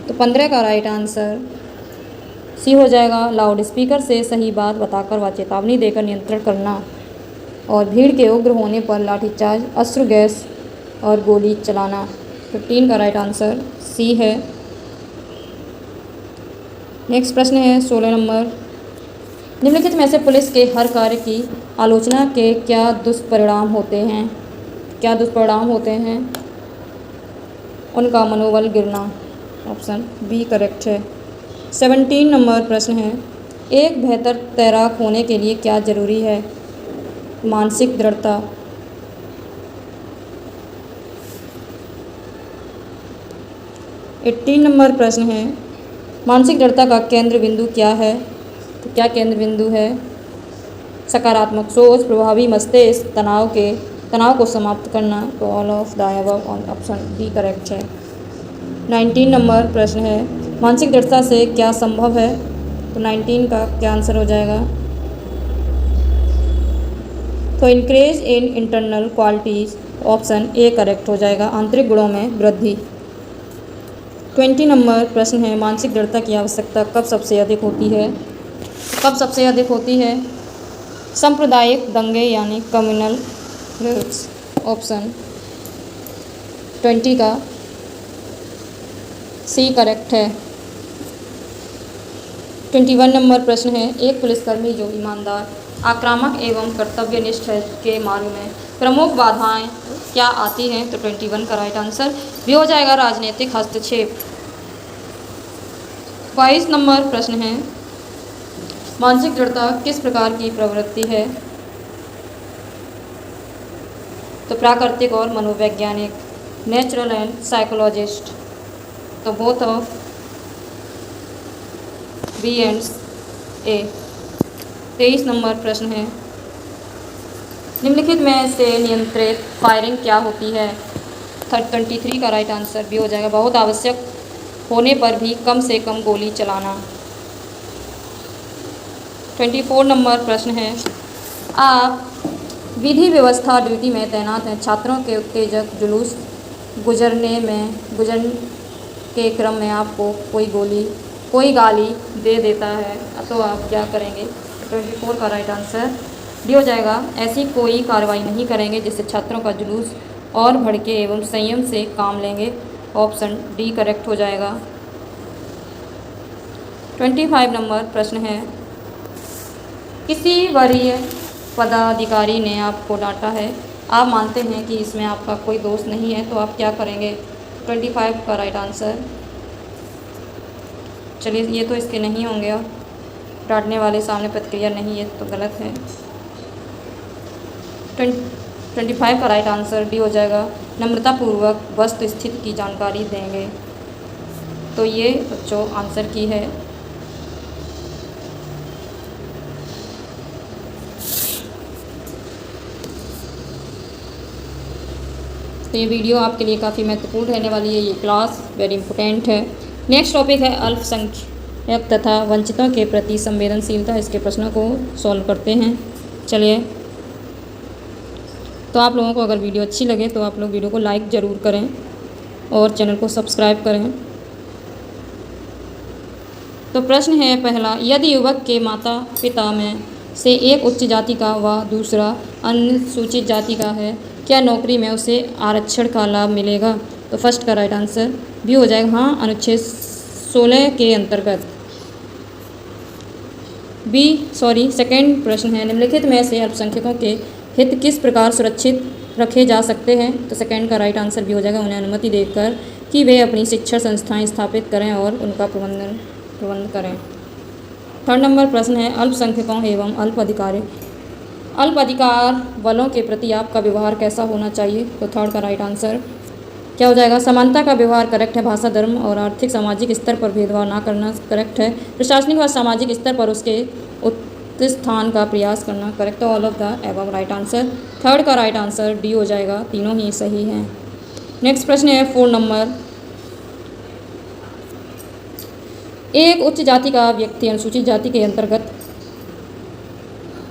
तो 15 का राइट आंसर सी हो जाएगा, लाउड स्पीकर से सही बात बताकर व चेतावनी देकर नियंत्रण करना और भीड़ के उग्र होने पर लाठीचार्ज, अश्रु गैस और गोली चलाना। 15 का राइट आंसर सी है। नेक्स्ट प्रश्न है 16 नंबर, निम्नलिखित में से पुलिस के हर कार्य की आलोचना के क्या दुष्परिणाम होते हैं? क्या दुष्परिणाम होते हैं? उनका मनोबल गिरना। ऑप्शन बी करेक्ट है। 17 नंबर प्रश्न है, एक बेहतर तैराक होने के लिए क्या जरूरी है? मानसिक दृढ़ता। 18 नंबर प्रश्न है, मानसिक दृढ़ता का केंद्र बिंदु क्या है? तो क्या केंद्र बिंदु है? सकारात्मक सोच, प्रभावी मस्तिष्क, तनाव को समाप्त करना। तो all of the above, option D correct है। 19 नंबर प्रश्न है, मानसिक दृढ़ता से क्या संभव है? तो 19 का क्या आंसर हो जाएगा? तो increase in internal qualities, option A correct हो जाएगा, आंतरिक गुणों में वृद्धि। 20 नंबर प्रश्न है, मानसिक दृढ़ता की आवश्यकता कब सबसे अधिक होती है? कब सबसे अधिक होती है? सांप्रदायिक दंगे यानी कम्युनल रिव्स। ऑप्शन 20 का सी करेक्ट है। 21 नंबर प्रश्न है, एक पुलिसकर्मी जो ईमानदार, आक्रामक एवं कर्तव्यनिष्ठ है के मार्ग में प्रमुख बाधाएं क्या आती हैं? तो 21 का राइट आंसर भी हो जाएगा राजनीतिक हस्तक्षेप। 22 नंबर प्रश्न है, मानसिक दृढ़ता किस प्रकार की प्रवृत्ति है? तो प्राकृतिक और मनोवैज्ञानिक, नेचुरल एंड साइकोलॉजिस्ट। तो both of B and A. 23 number प्रश्न है, निम्नलिखित में से नियंत्रित फायरिंग क्या होती है? 23 का राइट आंसर भी हो जाएगा, बहुत आवश्यक होने पर भी कम से कम गोली चलाना। 24 नंबर प्रश्न है, आप विधि व्यवस्था ड्यूटी में तैनात हैं, छात्रों के उत्तेजक जुलूस गुजरने के क्रम में आपको कोई गाली दे देता है तो आप क्या करेंगे? 24 का राइट आंसर डी हो जाएगा, ऐसी कोई कार्रवाई नहीं करेंगे जिससे छात्रों का जुलूस और भड़के एवं संयम से काम लेंगे। ऑप्शन डी करेक्ट हो जाएगा। 25 नंबर प्रश्न है, किसी वरीय पदाधिकारी ने आपको डांटा है, आप मानते हैं कि इसमें आपका कोई दोष नहीं है तो आप क्या करेंगे? 25 का राइट आंसर, चलिए ये तो इसके नहीं होंगे, डांटने वाले सामने प्रतिक्रिया नहीं, ये तो गलत है। 25 का राइट आंसर डी हो जाएगा, नम्रतापूर्वक वस्तु स्थिति की जानकारी देंगे। तो ये बच्चों आंसर की है। तो ये वीडियो आपके लिए काफ़ी महत्वपूर्ण रहने वाली है, ये क्लास वेरी इंपॉर्टेंट है। नेक्स्ट टॉपिक है अल्पसंख्यक तथा वंचितों के प्रति संवेदनशीलता। इसके प्रश्नों को सॉल्व करते हैं। चलिए, तो आप लोगों को अगर वीडियो अच्छी लगे तो आप लोग वीडियो को लाइक ज़रूर करें और चैनल को सब्सक्राइब करें। तो प्रश्न है पहला, यदि युवक के माता पिता में से एक उच्च जाति का व दूसरा अनुसूचित जाति का है, क्या नौकरी में उसे आरक्षण का लाभ मिलेगा? तो फर्स्ट का राइट आंसर भी हो जाएगा हाँ, अनुच्छेद 16 के अंतर्गत। सेकंड प्रश्न है, निम्नलिखित में से अल्पसंख्यकों के हित किस प्रकार सुरक्षित रखे जा सकते हैं? तो सेकंड का राइट आंसर भी हो जाएगा, उन्हें अनुमति देकर कि वे अपनी शिक्षण संस्थाएं स्थापित करें और उनका प्रबंध करें। थर्ड नंबर प्रश्न है, अल्पसंख्यकों एवं अल्प अधिकार बलों के प्रति आपका व्यवहार कैसा होना चाहिए? तो थर्ड का राइट आंसर क्या हो जाएगा? समानता का व्यवहार करेक्ट है। भाषा, धर्म और आर्थिक सामाजिक स्तर पर भेदभाव ना करना करेक्ट है। प्रशासनिक व सामाजिक स्तर पर उसके उत्थान का प्रयास करना करेक्ट है। All of the above right answer. Third का राइट आंसर डी हो जाएगा, तीनों ही सही हैं। नेक्स्ट प्रश्न है 4 नंबर। एक उच्च जाति का व्यक्ति अनुसूचित जाति के अंतर्गत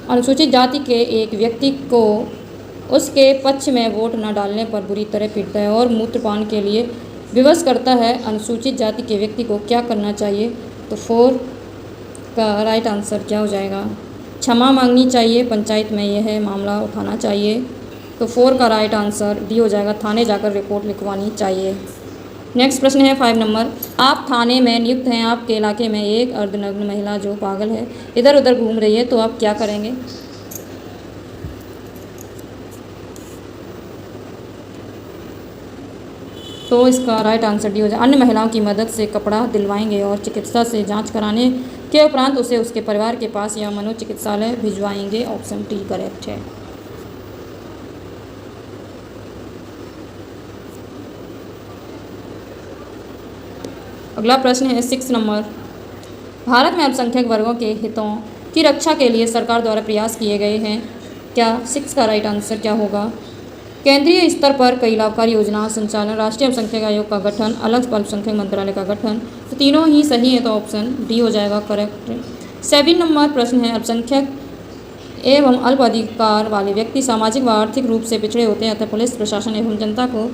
अनुसूचित जाति के एक व्यक्ति को उसके पक्ष में वोट न डालने पर बुरी तरह पीटता है और मूत्रपान के लिए विवश करता है। अनुसूचित जाति के व्यक्ति को क्या करना चाहिए? तो 4 का राइट आंसर क्या हो जाएगा? क्षमा मांगनी चाहिए, पंचायत में यह मामला उठाना चाहिए। तो 4 का राइट आंसर डी हो जाएगा, थाने जाकर रिपोर्ट लिखवानी चाहिए। नेक्स्ट प्रश्न है 5 नंबर। आप थाने में नियुक्त हैं। आपके इलाके में एक अर्धनग्न महिला जो पागल है इधर उधर घूम रही है, तो आप क्या करेंगे? तो इसका राइट आंसर डी हो जाए, अन्य महिलाओं की मदद से कपड़ा दिलवाएंगे और चिकित्सा से जांच कराने के उपरांत उसे उसके परिवार के पास या मनोचिकित्सालय भिजवाएंगे। ऑप्शन डी करेक्ट है। अगला प्रश्न है 6 नंबर। भारत में अल्पसंख्यक वर्गों के हितों की रक्षा के लिए सरकार द्वारा प्रयास किए गए हैं। क्या? 6 का राइट आंसर क्या होगा? केंद्रीय स्तर पर कई लाभकारी योजनाओं संचालन, राष्ट्रीय अल्पसंख्यक आयोग का गठन, अलग अल्पसंख्यक मंत्रालय का गठन। तो तीनों ही सही है, तो ऑप्शन डी हो जाएगा करेक्ट। 7 नंबर प्रश्न है अल्पसंख्यक एवं अल्प अधिकार वाले व्यक्ति सामाजिक व आर्थिक रूप से पिछड़े होते हैं, अतः पुलिस प्रशासन एवं जनता को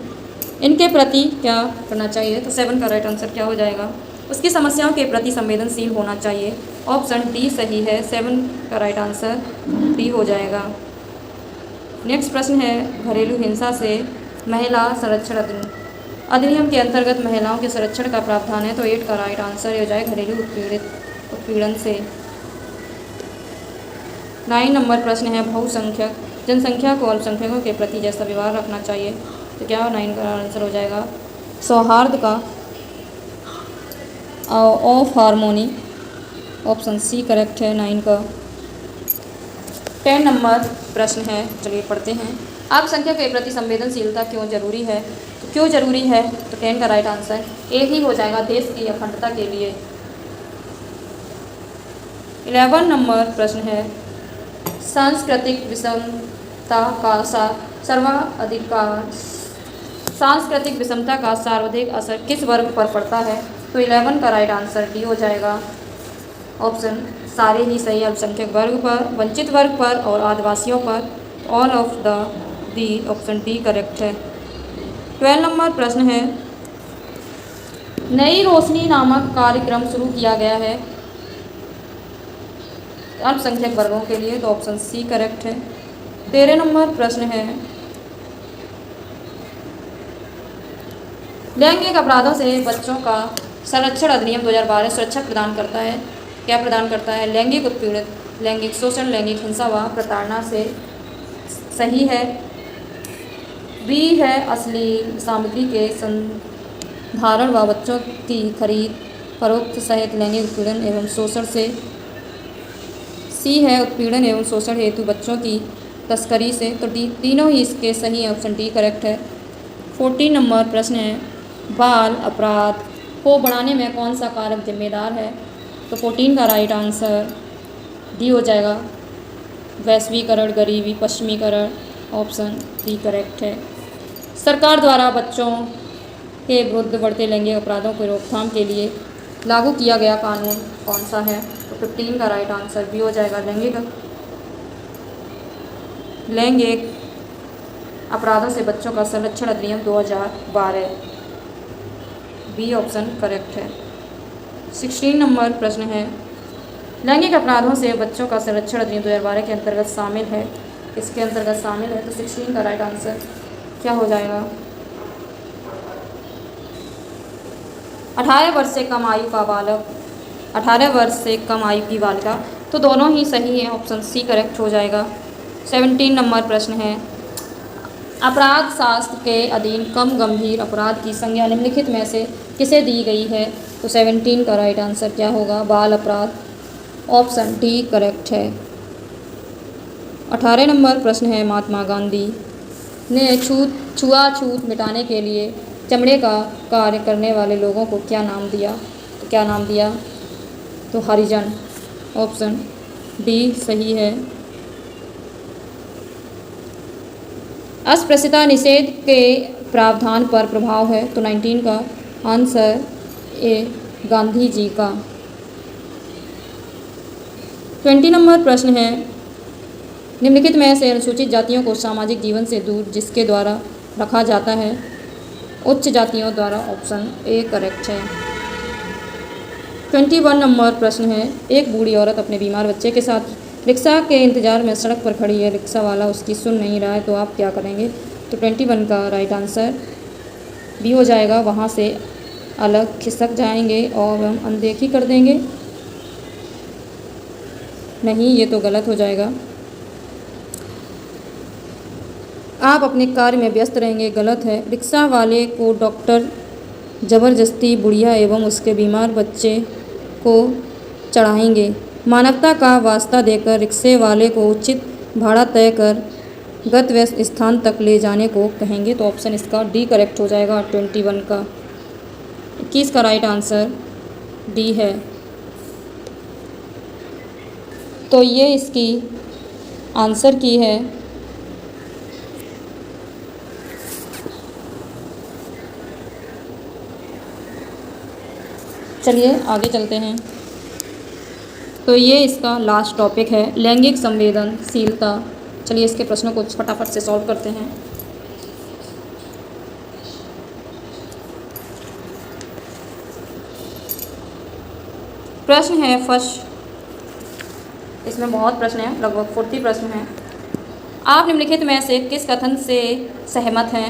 इनके प्रति क्या करना चाहिए? तो 7 का राइट आंसर क्या हो जाएगा? उसकी समस्याओं के प्रति संवेदनशील होना चाहिए। ऑप्शन डी सही है, 7 का राइट आंसर डी हो जाएगा। नेक्स्ट प्रश्न है घरेलू हिंसा से महिला संरक्षण अधिनियम के अंतर्गत महिलाओं के संरक्षण का प्रावधान है। तो 8 का राइट आंसर हो जाए घरेलू उत्पीड़न से। 9 नंबर प्रश्न है बहुसंख्यक जनसंख्या को अल्पसंख्यकों के प्रति जैसा व्यवहार रखना चाहिए। तो क्या 9 का आंसर हो जाएगा? सौहार्द का of harmony. Option C correct है 9 का। 10 नंबर प्रश्न है, चलिए पढ़ते हैं। अल्पसंख्यक के प्रति संवेदनशीलता क्यों जरूरी है? तो क्यों जरूरी है? तो 10 का राइट आंसर ए ही हो जाएगा, देश की अखंडता के लिए। 11 नंबर प्रश्न है सांस्कृतिक विषमता का सांस्कृतिक विषमता का सर्वाधिक असर किस वर्ग पर पड़ता है? तो 11 का राइट आंसर डी हो जाएगा। ऑप्शन सारे ही सही, अल्पसंख्यक वर्ग पर, वंचित वर्ग पर और आदिवासियों पर। All of the D, option D correct है। 12 नंबर प्रश्न है नई रोशनी नामक कार्यक्रम शुरू किया गया है अल्पसंख्यक वर्गों के लिए। तो ऑप्शन सी करेक्ट है। 13 नंबर प्रश्न है लैंगिक अपराधों से बच्चों का संरक्षण अधिनियम 2012 सुरक्षा प्रदान करता है। क्या प्रदान करता है? लैंगिक उत्पीड़न, लैंगिक शोषण, लैंगिक हिंसा व प्रताड़ना से। सही है। बी है अश्लील सामग्री के संधारण व बच्चों की खरीद फरोख्त सहित लैंगिक उत्पीड़न एवं शोषण से। सी है उत्पीड़न एवं शोषण हेतु बच्चों की तस्करी से। तो डी, तीनों ही इसके सही है, ऑप्शन डी करेक्ट है। 14 नंबर प्रश्न है बाल अपराध को बढ़ाने में कौन सा कारक जिम्मेदार है? तो 14 का राइट आंसर डी हो जाएगा, वैश्वीकरण, गरीबी, पश्चिमीकरण। ऑप्शन डी करेक्ट है। सरकार द्वारा बच्चों के विरुद्ध बढ़ते लैंगिक अपराधों की रोकथाम के लिए लागू किया गया कानून कौन सा है? तो 15 का राइट आंसर बी हो जाएगा, लैंगिक अपराधों से बच्चों का संरक्षण अधिनियम 2012। बी ऑप्शन करेक्ट है। 16 नंबर प्रश्न है लैंगिक अपराधों से बच्चों का संरक्षण अधिनियम 2012 के अंतर्गत शामिल है। इसके अंतर्गत शामिल है, तो 16 का राइट आंसर क्या हो जाएगा? 18 वर्ष से कम आयु का बालक, 18 वर्ष से कम आयु की बालिका। तो दोनों ही सही है, ऑप्शन सी करेक्ट हो जाएगा। 17 नंबर प्रश्न है अपराध शास्त्र के अधीन कम गंभीर अपराध की संज्ञा निम्नलिखित में से किसे दी गई है? तो 17 का राइट आंसर क्या होगा? बाल अपराध। ऑप्शन डी करेक्ट है। 18 नंबर प्रश्न है, महात्मा गांधी ने छुआछूत मिटाने के लिए चमड़े का कार्य करने वाले लोगों को क्या नाम दिया? तो क्या नाम दिया? तो हरिजन। ऑप्शन डी सही है। अस्पृश्यता निषेध के प्रावधान पर प्रभाव है, तो 19 का आंसर ए गांधी जी का। 20 नंबर प्रश्न है, निम्नलिखित में से अनुसूचित जातियों को सामाजिक जीवन से दूर जिसके द्वारा रखा जाता है? उच्च जातियों द्वारा। ऑप्शन ए करेक्ट है। 21 नंबर प्रश्न है, एक बूढ़ी औरत अपने बीमार बच्चे के साथ रिक्शा के इंतजार में सड़क पर खड़ी है, रिक्शा वाला उसकी सुन नहीं रहा है, तो आप क्या करेंगे? तो 21 का राइट आंसर बी हो जाएगा, वहाँ से अलग खिसक जाएंगे और हम अनदेखी कर देंगे। नहीं, ये तो गलत हो जाएगा। आप अपने कार्य में व्यस्त रहेंगे, गलत है। रिक्शा वाले को डॉक्टर ज़बरदस्ती बुढ़िया एवं उसके बीमार बच्चे को चढ़ाएंगे। मानवता का वास्ता देकर रिक्शे वाले को उचित भाड़ा तय कर गंतव्य स्थान तक ले जाने को कहेंगे, तो ऑप्शन इसका डी करेक्ट हो जाएगा। 21 का 21 का राइट आंसर डी है। तो ये इसकी आंसर की है। चलिए आगे चलते हैं। तो ये इसका लास्ट टॉपिक है, लैंगिक संवेदनशीलता। चलिए इसके प्रश्नों को फटाफट से सॉल्व करते हैं। प्रश्न है फर्स्ट, इसमें बहुत प्रश्न हैं, लगभग 40 प्रश्न हैं। आप निम्नलिखित में से किस कथन से सहमत हैं?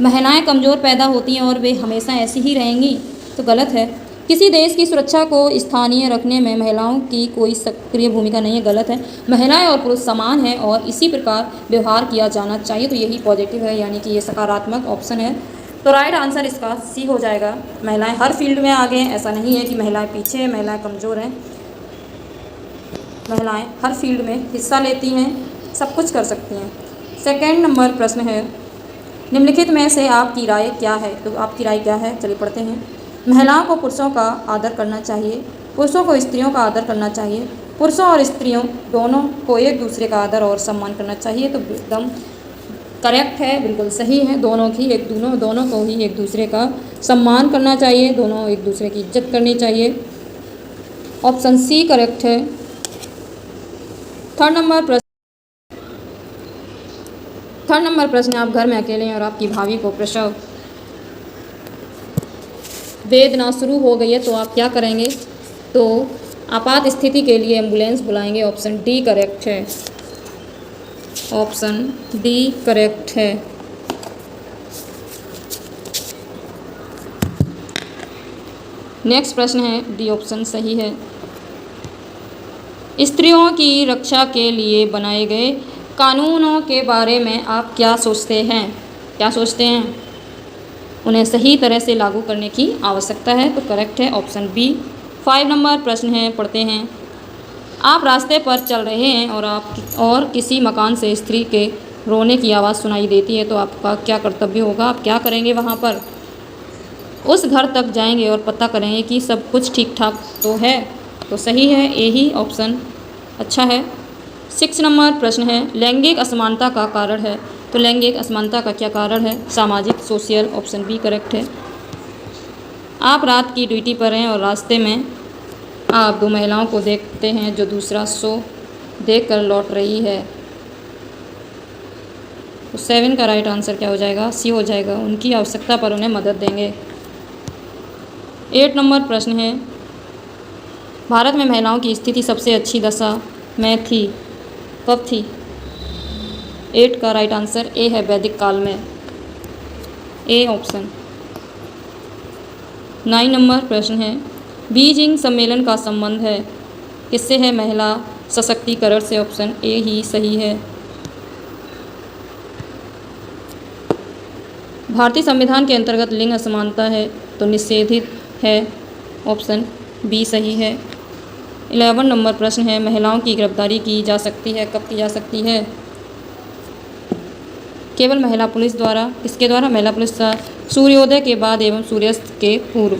महिलाएं कमज़ोर पैदा होती हैं और वे हमेशा ऐसी ही रहेंगी, तो गलत है। किसी देश की सुरक्षा को स्थानीय रखने में महिलाओं की कोई सक्रिय भूमिका नहीं है, गलत है। महिलाएं और पुरुष समान हैं और इसी प्रकार व्यवहार किया जाना चाहिए, तो यही पॉजिटिव है, यानी कि ये सकारात्मक ऑप्शन है। तो राइट आंसर इसका सी हो जाएगा। महिलाएं हर फील्ड में आगे हैं, ऐसा नहीं है कि महिलाएं पीछे हैं, महिलाएं कमज़ोर हैं। महिलाएं हर फील्ड में हिस्सा लेती हैं, सब कुछ कर सकती हैं। सेकेंड नंबर प्रश्न है, निम्नलिखित में से आपकी राय क्या है? तो आपकी राय क्या है, चलिए पढ़ते हैं। महिलाओं को पुरुषों का आदर करना चाहिए, पुरुषों को स्त्रियों का आदर करना चाहिए, पुरुषों और स्त्रियों दोनों को एक दूसरे का आदर और सम्मान करना चाहिए, तो एकदम करेक्ट है, बिल्कुल सही है। दोनों को ही एक दूसरे का सम्मान करना चाहिए, दोनों एक दूसरे की इज्जत करनी चाहिए। ऑप्शन सी करेक्ट है। थर्ड नंबर प्रश्न, आप घर में अकेले हैं और आपकी भाभी को प्रसव वेदना शुरू हो गई है, तो आप क्या करेंगे? तो आपात स्थिति के लिए एम्बुलेंस बुलाएंगे। ऑप्शन डी करेक्ट है। ऑप्शन डी करेक्ट है। नेक्स्ट प्रश्न है, डी ऑप्शन सही है। स्त्रियों की रक्षा के लिए बनाए गए कानूनों के बारे में आप क्या सोचते हैं? उन्हें सही तरह से लागू करने की आवश्यकता है, तो करेक्ट है ऑप्शन बी। 5 नंबर प्रश्न है, पढ़ते हैं। आप रास्ते पर चल रहे हैं और किसी मकान से स्त्री के रोने की आवाज़ सुनाई देती है, तो आपका क्या कर्तव्य होगा? आप क्या करेंगे वहाँ पर? उस घर तक जाएंगे और पता करेंगे कि सब कुछ ठीक ठाक तो है, तो सही है, यही ऑप्शन अच्छा है। 6 नंबर प्रश्न है, लैंगिक असमानता का कारण है, तो लैंगिक असमानता का क्या कारण है? सामाजिक, सोशल। ऑप्शन बी करेक्ट है। आप रात की ड्यूटी पर हैं और रास्ते में आप 2 महिलाओं को देखते हैं जो दूसरा शो देखकर लौट रही है, तो 7 का राइट आंसर क्या हो जाएगा? सी हो जाएगा, उनकी आवश्यकता पर उन्हें मदद देंगे। 8 नंबर प्रश्न है, भारत में महिलाओं की स्थिति सबसे अच्छी दशा में थी, कब थी? 8 का राइट आंसर ए है, वैदिक काल में, ए ऑप्शन। 9 नंबर प्रश्न है, बीजिंग सम्मेलन का संबंध है किससे है? महिला सशक्तिकरण से। ऑप्शन ए ही सही है। भारतीय संविधान के अंतर्गत लिंग असमानता है, तो निषेधित है। ऑप्शन बी सही है। 11 नंबर प्रश्न है, महिलाओं की गिरफ्तारी की जा सकती है, कब की जा सकती है? केवल महिला पुलिस द्वारा। किसके द्वारा? महिला पुलिस सूर्योदय के बाद एवं सूर्यास्त के पूर्व।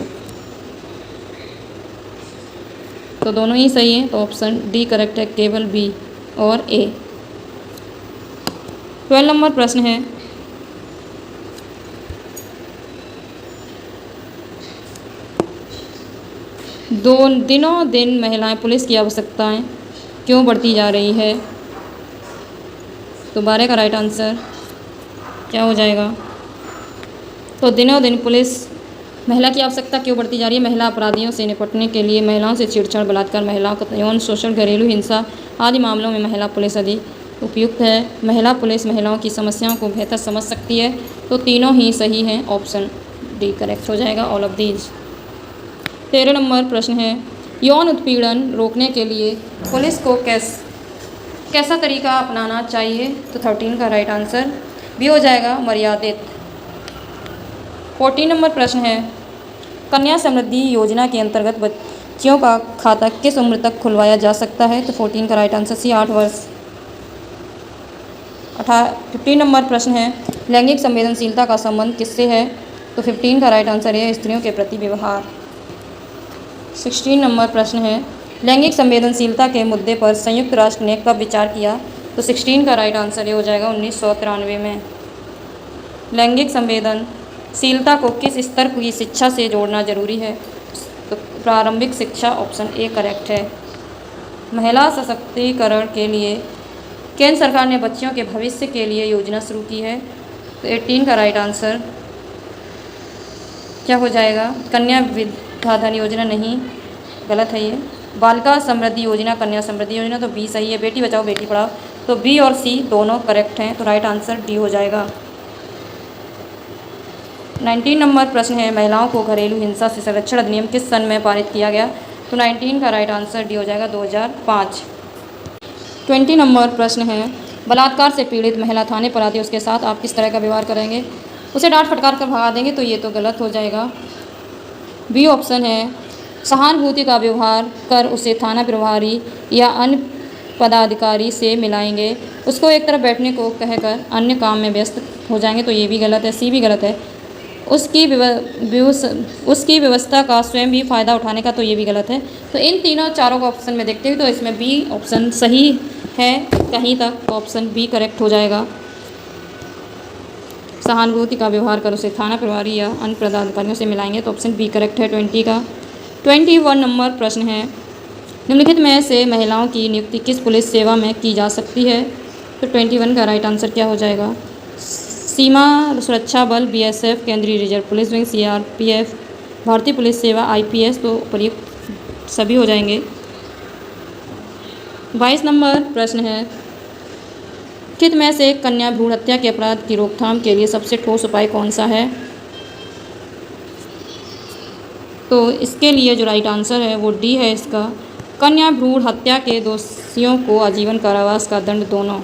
तो दोनों ही सही हैं, तो ऑप्शन डी करेक्ट है, केवल बी और ए। 12 नंबर प्रश्न है, दिनों दिन महिलाएं पुलिस की आवश्यकताएं क्यों बढ़ती जा रही है? तो 12 का राइट आंसर क्या हो जाएगा? तो दिनों दिन पुलिस महिला की आवश्यकता क्यों बढ़ती जा रही है? महिला अपराधियों से निपटने के लिए, महिलाओं से छेड़छाड़, बलात्कार, महिलाओं का यौन शोषण, घरेलू हिंसा आदि मामलों में महिला पुलिस अधिक उपयुक्त है। महिला पुलिस महिलाओं की समस्याओं को बेहतर समझ सकती है। तो तीनों ही सही हैं, ऑप्शन डी करेक्ट हो जाएगा, ऑल ऑफ दीज। 13 नंबर प्रश्न है, यौन उत्पीड़न रोकने के लिए पुलिस को कैसा तरीका अपनाना चाहिए? तो 13 का राइट आंसर भी हो जाएगा, मर्यादित। 14 नंबर प्रश्न है, कन्या समृद्धि योजना के अंतर्गत बच्चियों का खाता किस उम्र तक खुलवाया जा सकता है? तो 14 का राइट आंसर सी 8 वर्ष। 15 नंबर प्रश्न है, लैंगिक संवेदनशीलता का संबंध किससे है? तो 15 का राइट आंसर है, स्त्रियों के प्रति व्यवहार। 16 नंबर प्रश्न है, लैंगिक संवेदनशीलता के मुद्दे पर संयुक्त राष्ट्र ने कब विचार किया? तो 16 का राइट आंसर ये हो जाएगा, 1993 में। लैंगिक संवेदनशीलता को किस स्तर की शिक्षा से जोड़ना जरूरी है? तो प्रारंभिक शिक्षा, ऑप्शन ए करेक्ट है। महिला सशक्तिकरण के लिए केंद्र सरकार ने बच्चियों के भविष्य के लिए योजना शुरू की है। तो 18 का राइट आंसर क्या हो जाएगा? कन्या विद्याधन योजना नहीं, गलत है ये। बालिका समृद्धि योजना, कन्या समृद्धि योजना, तो बी सही है। बेटी बचाओ बेटी पढ़ाओ, तो बी और सी दोनों करेक्ट हैं, तो राइट आंसर डी हो जाएगा। 19 नंबर प्रश्न है, महिलाओं को घरेलू हिंसा से संरक्षण अधिनियम किस सन में पारित किया गया? तो 19 का राइट आंसर डी हो जाएगा, 2005। 20 नंबर प्रश्न है, बलात्कार से पीड़ित महिला थाने पर आती है, उसके साथ आप किस तरह का व्यवहार करेंगे? उसे डांट फटकार कर भगा देंगे, तो ये तो गलत हो जाएगा। बी ऑप्शन है, सहानुभूति का व्यवहार कर उसे थाना प्रभारी या अन्य पदाधिकारी से मिलाएंगे, उसको एक तरफ बैठने को कहकर अन्य काम में व्यस्त हो जाएंगे, तो ये भी गलत है, सी भी गलत है। उसकी व्यवस्था का स्वयं भी फ़ायदा उठाने का, तो ये भी गलत है। तो इन चारों का ऑप्शन में देखते हुए तो इसमें बी ऑप्शन सही है कहीं तक, तो ऑप्शन बी करेक्ट हो जाएगा। सहानुभूति का व्यवहार कर उसे थाना प्रभारी या अन्य पदाधिकारियों से मिलाएंगे, तो ऑप्शन बी करेक्ट है 20 का। 21 नंबर प्रश्न है, निम्नलिखित में से महिलाओं की नियुक्ति किस पुलिस सेवा में की जा सकती है? तो 21 का राइट आंसर क्या हो जाएगा? सीमा सुरक्षा बल, बीएसएफ, केंद्रीय रिजर्व पुलिस विंग, सीआरपीएफ, भारतीय पुलिस सेवा, आईपीएस, तो उपयुक्त सभी हो जाएंगे। 22 नंबर प्रश्न है, कित में से कन्या भ्रूण हत्या के अपराध की रोकथाम के लिए सबसे ठोस उपाय कौन सा है? तो इसके लिए जो राइट आंसर है वो डी है इसका, कन्या भ्रूण हत्या के दोषियों को आजीवन कारावास का दंड, दोनों।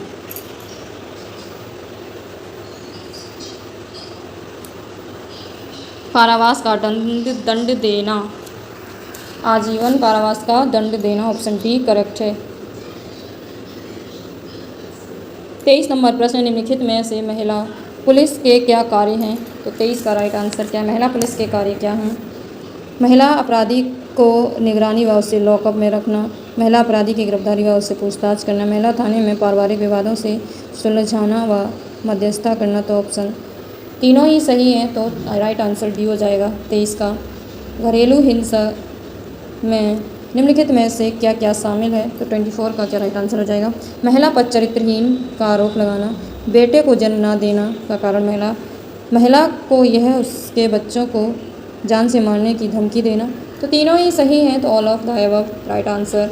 कारावास का दंड देना, आजीवन कारावास का दंड देना, ऑप्शन डी करेक्ट है। 23 नंबर प्रश्न, निम्नलिखित में से महिला पुलिस के क्या कार्य हैं? तो 23 का राइट आंसर क्या है? महिला पुलिस के कार्य क्या हैं? महिला अपराधी को निगरानी व उसे लॉकअप में रखना, महिला अपराधी की गिरफ्तारी व उससे पूछताछ करना, महिला थाने में पारिवारिक विवादों से सुलझाना व मध्यस्थता करना, तो ऑप्शन तीनों ही सही हैं, तो राइट आंसर डी हो जाएगा 23 का। घरेलू हिंसा में निम्नलिखित में से क्या क्या शामिल है? तो 24 का क्या राइट आंसर हो जाएगा? महिला पर चरित्रहीन का आरोप लगाना, बेटे को जन्म न देना का कारण महिला को यह उसके बच्चों को जान से मारने की धमकी देना, तो तीनों ही सही हैं, तो all of the above right answer.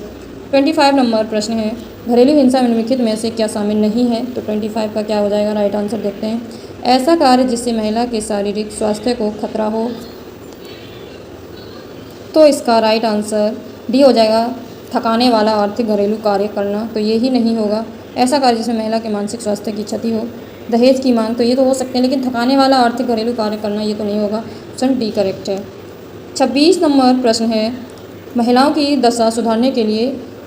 25 number प्रश्न है, घरेलू हिंसा में निम्नलिखित में से क्या शामिल नहीं है? तो 25 का क्या हो जाएगा? राइट आंसर देखते हैं, ऐसा कार्य जिससे महिला के शारीरिक स्वास्थ्य को खतरा हो, तो इसका राइट आंसर डी हो जाएगा, थकाने वाला आर्थिक घरेलू कार्य करना, तो ये ही नहीं होगा। ऐसा कार्य जिसमें महिला के मानसिक स्वास्थ्य की क्षति हो, दहेज की मांग, तो ये तो हो सकते हैं, लेकिन थकाने वाला आर्थिक घरेलू कार्य करना ये तो नहीं होगा, ऑप्शन डी करेक्ट है। 26 नंबर प्रश्न है, महिलाओं की दशा सुधारने के लिए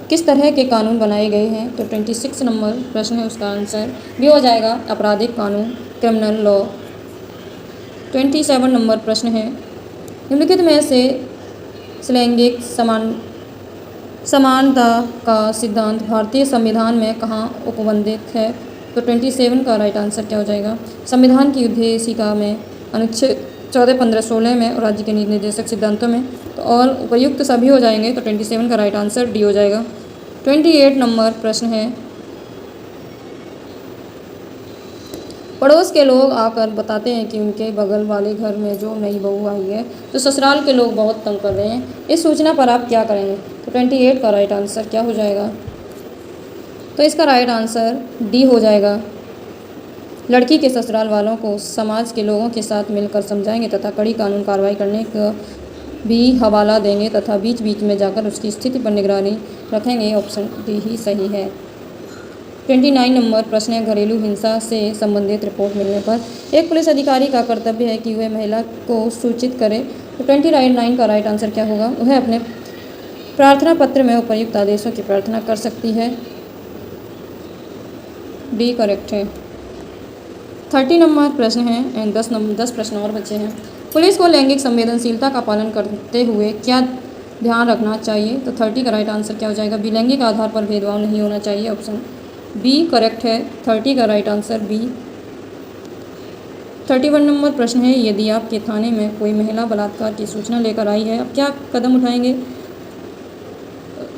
किस तरह के कानून बनाए गए हैं? तो 26 नंबर प्रश्न है, उसका आंसर भी हो जाएगा आपराधिक कानून, क्रिमिनल लॉ। 27 नंबर प्रश्न है, निम्नलिखित में से लैंगिक समानता का सिद्धांत भारतीय संविधान में कहाँ उपबंधित है? तो 27 का राइट आंसर क्या हो जाएगा? संविधान की उद्देशिका में अनुच्छेद 14, 15, 16 में और राज्य के नीति निर्देशक सिद्धांतों में। तो और उपयुक्त सभी हो जाएंगे, तो 27 का राइट आंसर डी हो जाएगा। 28 नंबर प्रश्न है, पड़ोस के लोग आकर बताते हैं कि उनके बगल वाले घर में जो नई बहू आई है तो ससुराल के लोग बहुत तंग कर रहे हैं। इस सूचना पर आप क्या करेंगे? तो 28 का राइट आंसर क्या हो जाएगा? तो इसका राइट आंसर डी हो जाएगा। लड़की के ससुराल वालों को समाज के लोगों के साथ मिलकर समझाएंगे तथा कड़ी कानून कार्रवाई करने का भी हवाला देंगे तथा बीच बीच में जाकर उसकी स्थिति पर निगरानी रखेंगे। ऑप्शन डी ही सही है। 29 नंबर प्रश्न है, घरेलू हिंसा से संबंधित रिपोर्ट मिलने पर एक पुलिस अधिकारी का कर्तव्य है कि वह महिला को सूचित करे। तो 29 का राइट आंसर क्या होगा? वह अपने प्रार्थना पत्र में उपयुक्त आदेशों की प्रार्थना कर सकती है। डी करेक्ट है। 30 नंबर प्रश्न है एंड 10 प्रश्न और बचे हैं। पुलिस को लैंगिक संवेदनशीलता का पालन करते हुए क्या ध्यान रखना चाहिए? तो 30 का राइट आंसर क्या हो जाएगा? बी, लैंगिक आधार पर भेदभाव नहीं होना चाहिए। ऑप्शन बी करेक्ट है। 30 का राइट आंसर बी। 31 नंबर प्रश्न है, यदि आपके थाने में कोई महिला बलात्कार की सूचना लेकर आई है, आप क्या कदम उठाएंगे?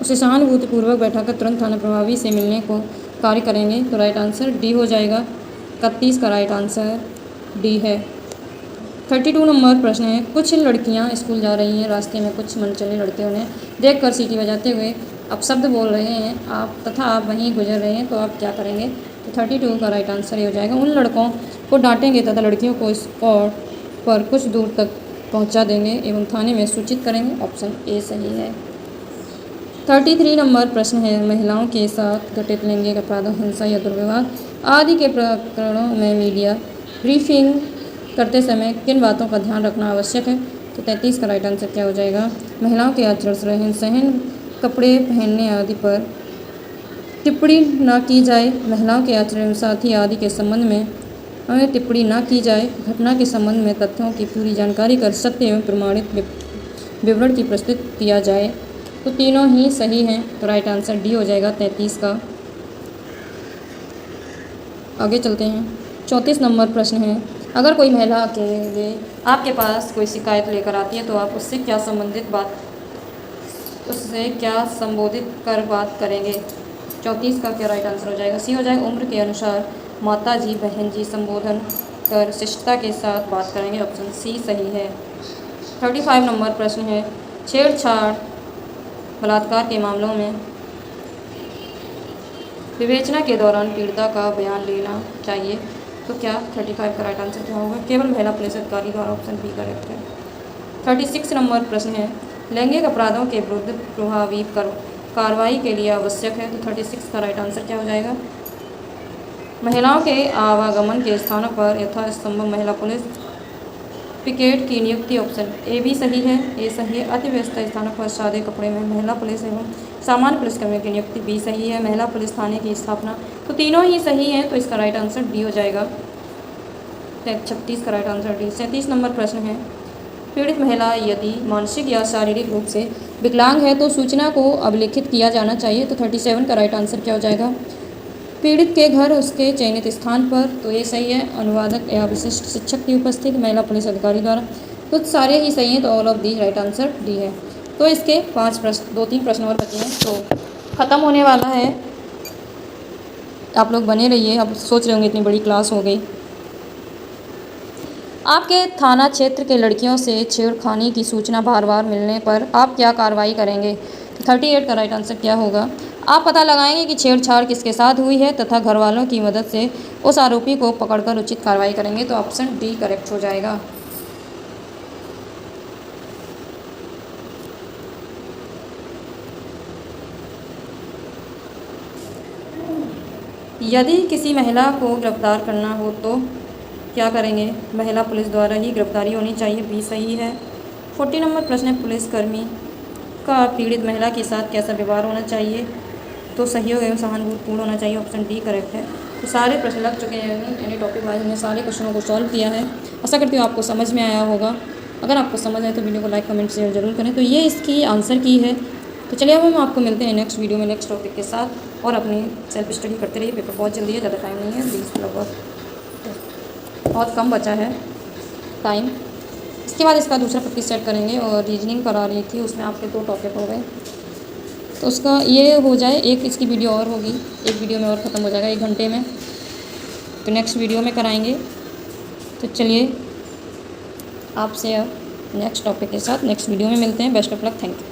उसे सहानुभूतिपूर्वक बैठाकर तुरंत थाना प्रभावी से मिलने को कार्य करेंगे। तो राइट आंसर डी हो जाएगा। 31 का राइट आंसर डी है। 32 नंबर प्रश्न है, कुछ लड़कियां स्कूल जा रही हैं, रास्ते में कुछ मनचले लड़के उन्हें देखकर सीटी बजाते हुए अपशब्द बोल रहे हैं आप वहीं गुजर रहे हैं, तो आप क्या करेंगे? तो 32 का राइट आंसर ये हो जाएगा। उन लड़कों को डांटेंगे तथा लड़कियों को स्पॉट पर कुछ दूर तक पहुंचा देंगे एवं थाने में सूचित करेंगे। ऑप्शन ए सही है। 33 नंबर प्रश्न है, महिलाओं के साथ घटित लैंगिक अपराधों, हिंसा या दुर्व्यवहार आदि के प्रकरणों में मीडिया ब्रीफिंग करते समय किन बातों का ध्यान रखना आवश्यक है? तो 33 का राइट आंसर क्या हो जाएगा? महिलाओं के आचरण, रहन सहन, कपड़े पहनने आदि पर टिप्पणी न की जाए। महिलाओं के आचरण, साथी आदि के संबंध में हमें टिप्पणी न की जाए। घटना के संबंध में तथ्यों की पूरी जानकारी कर सत्य एवं प्रमाणित विवरण की प्रस्तुत किया जाए। तो तीनों ही सही हैं, तो राइट आंसर डी हो जाएगा 33 का। आगे चलते हैं। 34 नंबर प्रश्न है, अगर कोई महिला के लिए आपके पास कोई शिकायत लेकर आती है तो आप उससे क्या संबोधित कर बात करेंगे? 34 का क्या राइट आंसर हो जाएगा? सी हो जाएगा। उम्र के अनुसार माता जी, बहन जी संबोधन कर शिष्टता के साथ बात करेंगे। ऑप्शन सी सही है। 35 नंबर प्रश्न है, छेड़छाड़ बलात्कार के मामलों में विवेचना के दौरान पीड़िता का बयान लेना चाहिए। तो क्या 35 का राइट आंसर क्या होगा? केवल महिला पुलिस अधिकारी द्वारा। ऑप्शन बी करेक्ट है। 36 नंबर प्रश्न है, लैंगिक अपराधों के विरुद्ध प्रभावी कार्रवाई के लिए आवश्यक है। तो 36 का राइट आंसर क्या हो जाएगा? महिलाओं के आवागमन के स्थानों पर यथासंभव महिला पुलिस पिकेट की नियुक्ति। ऑप्शन ए भी सही है, ए सही है। अति व्यस्त स्थानों पर सादे कपड़े में महिला पुलिस एवं सामान्य पुलिसकर्मियों की नियुक्ति भी सही है। महिला पुलिस थाने की स्थापना, तो तीनों ही सही हैं, तो इसका राइट आंसर डी हो जाएगा। 36 का राइट आंसर डी। 37 नंबर प्रश्न है, पीड़ित महिला यदि मानसिक या शारीरिक रूप से विकलांग है तो सूचना को अभिलिखित किया जाना चाहिए। तो 37 का राइट आंसर क्या हो जाएगा? पीड़ित के घर उसके चयनित स्थान पर, तो ये सही है। अनुवादक या विशिष्ट शिक्षक की उपस्थिति, महिला पुलिस अधिकारी द्वारा, तो सारे ही सही हैं, तो all of the right answer D है। तो इसके 2-3 प्रश्न और बचे हैं, तो ख़त्म होने वाला है। आप लोग बने रहिए। आप सोच रहे होंगे इतनी बड़ी क्लास हो गई। आपके थाना क्षेत्र के लड़कियों से छेड़खानी की सूचना बार बार मिलने पर आप क्या कार्रवाई करेंगे? तो 38 का राइट आंसर क्या होगा? आप पता लगाएंगे कि छेड़छाड़ किसके साथ हुई है तथा घर वालों की मदद से उस आरोपी को पकड़कर उचित कार्रवाई करेंगे। तो ऑप्शन डी करेक्ट हो जाएगा। यदि किसी महिला को गिरफ्तार करना हो तो क्या करेंगे? महिला पुलिस द्वारा ही गिरफ्तारी होनी चाहिए, भी सही है। 40 नंबर प्रश्न है, पुलिसकर्मी का पीड़ित महिला के साथ कैसा व्यवहार होना चाहिए, तो सहयोग एवं सहानुभूतिपूर्ण होना चाहिए, ऑप्शन डी करेक्ट है। तो सारे प्रश्न लग चुके हैं, यानी टॉपिक वाइज हमने सारे क्वेश्चनों को सॉल्व किया है। आशा करती हूँ आपको समझ में आया होगा। अगर आपको समझ आए तो वीडियो को लाइक कमेंट शेयर जरूर करें। तो ये इसकी आंसर की है। तो चलिए अब हम आपको मिलते हैं नेक्स्ट वीडियो में नेक्स्ट टॉपिक के साथ, और अपनी सेल्फ स्टडी करते रहिए। पेपर बहुत जल्दी है, ज़्यादा टाइम नहीं है, 20 लगभग बहुत कम बचा है टाइम। इसके बाद इसका दूसरा प्रैक्टिस सेट करेंगे, और रीजनिंग करा रही थी, उसमें आपके 2 टॉपिक हो गए। तो उसका ये हो जाए, एक इसकी वीडियो और होगी, एक वीडियो में और ख़त्म हो जाएगा 1 घंटे में। तो नेक्स्ट वीडियो में कराएंगे। तो चलिए आपसे अब नेक्स्ट टॉपिक के साथ नेक्स्ट वीडियो में मिलते हैं। Best of luck, thank you.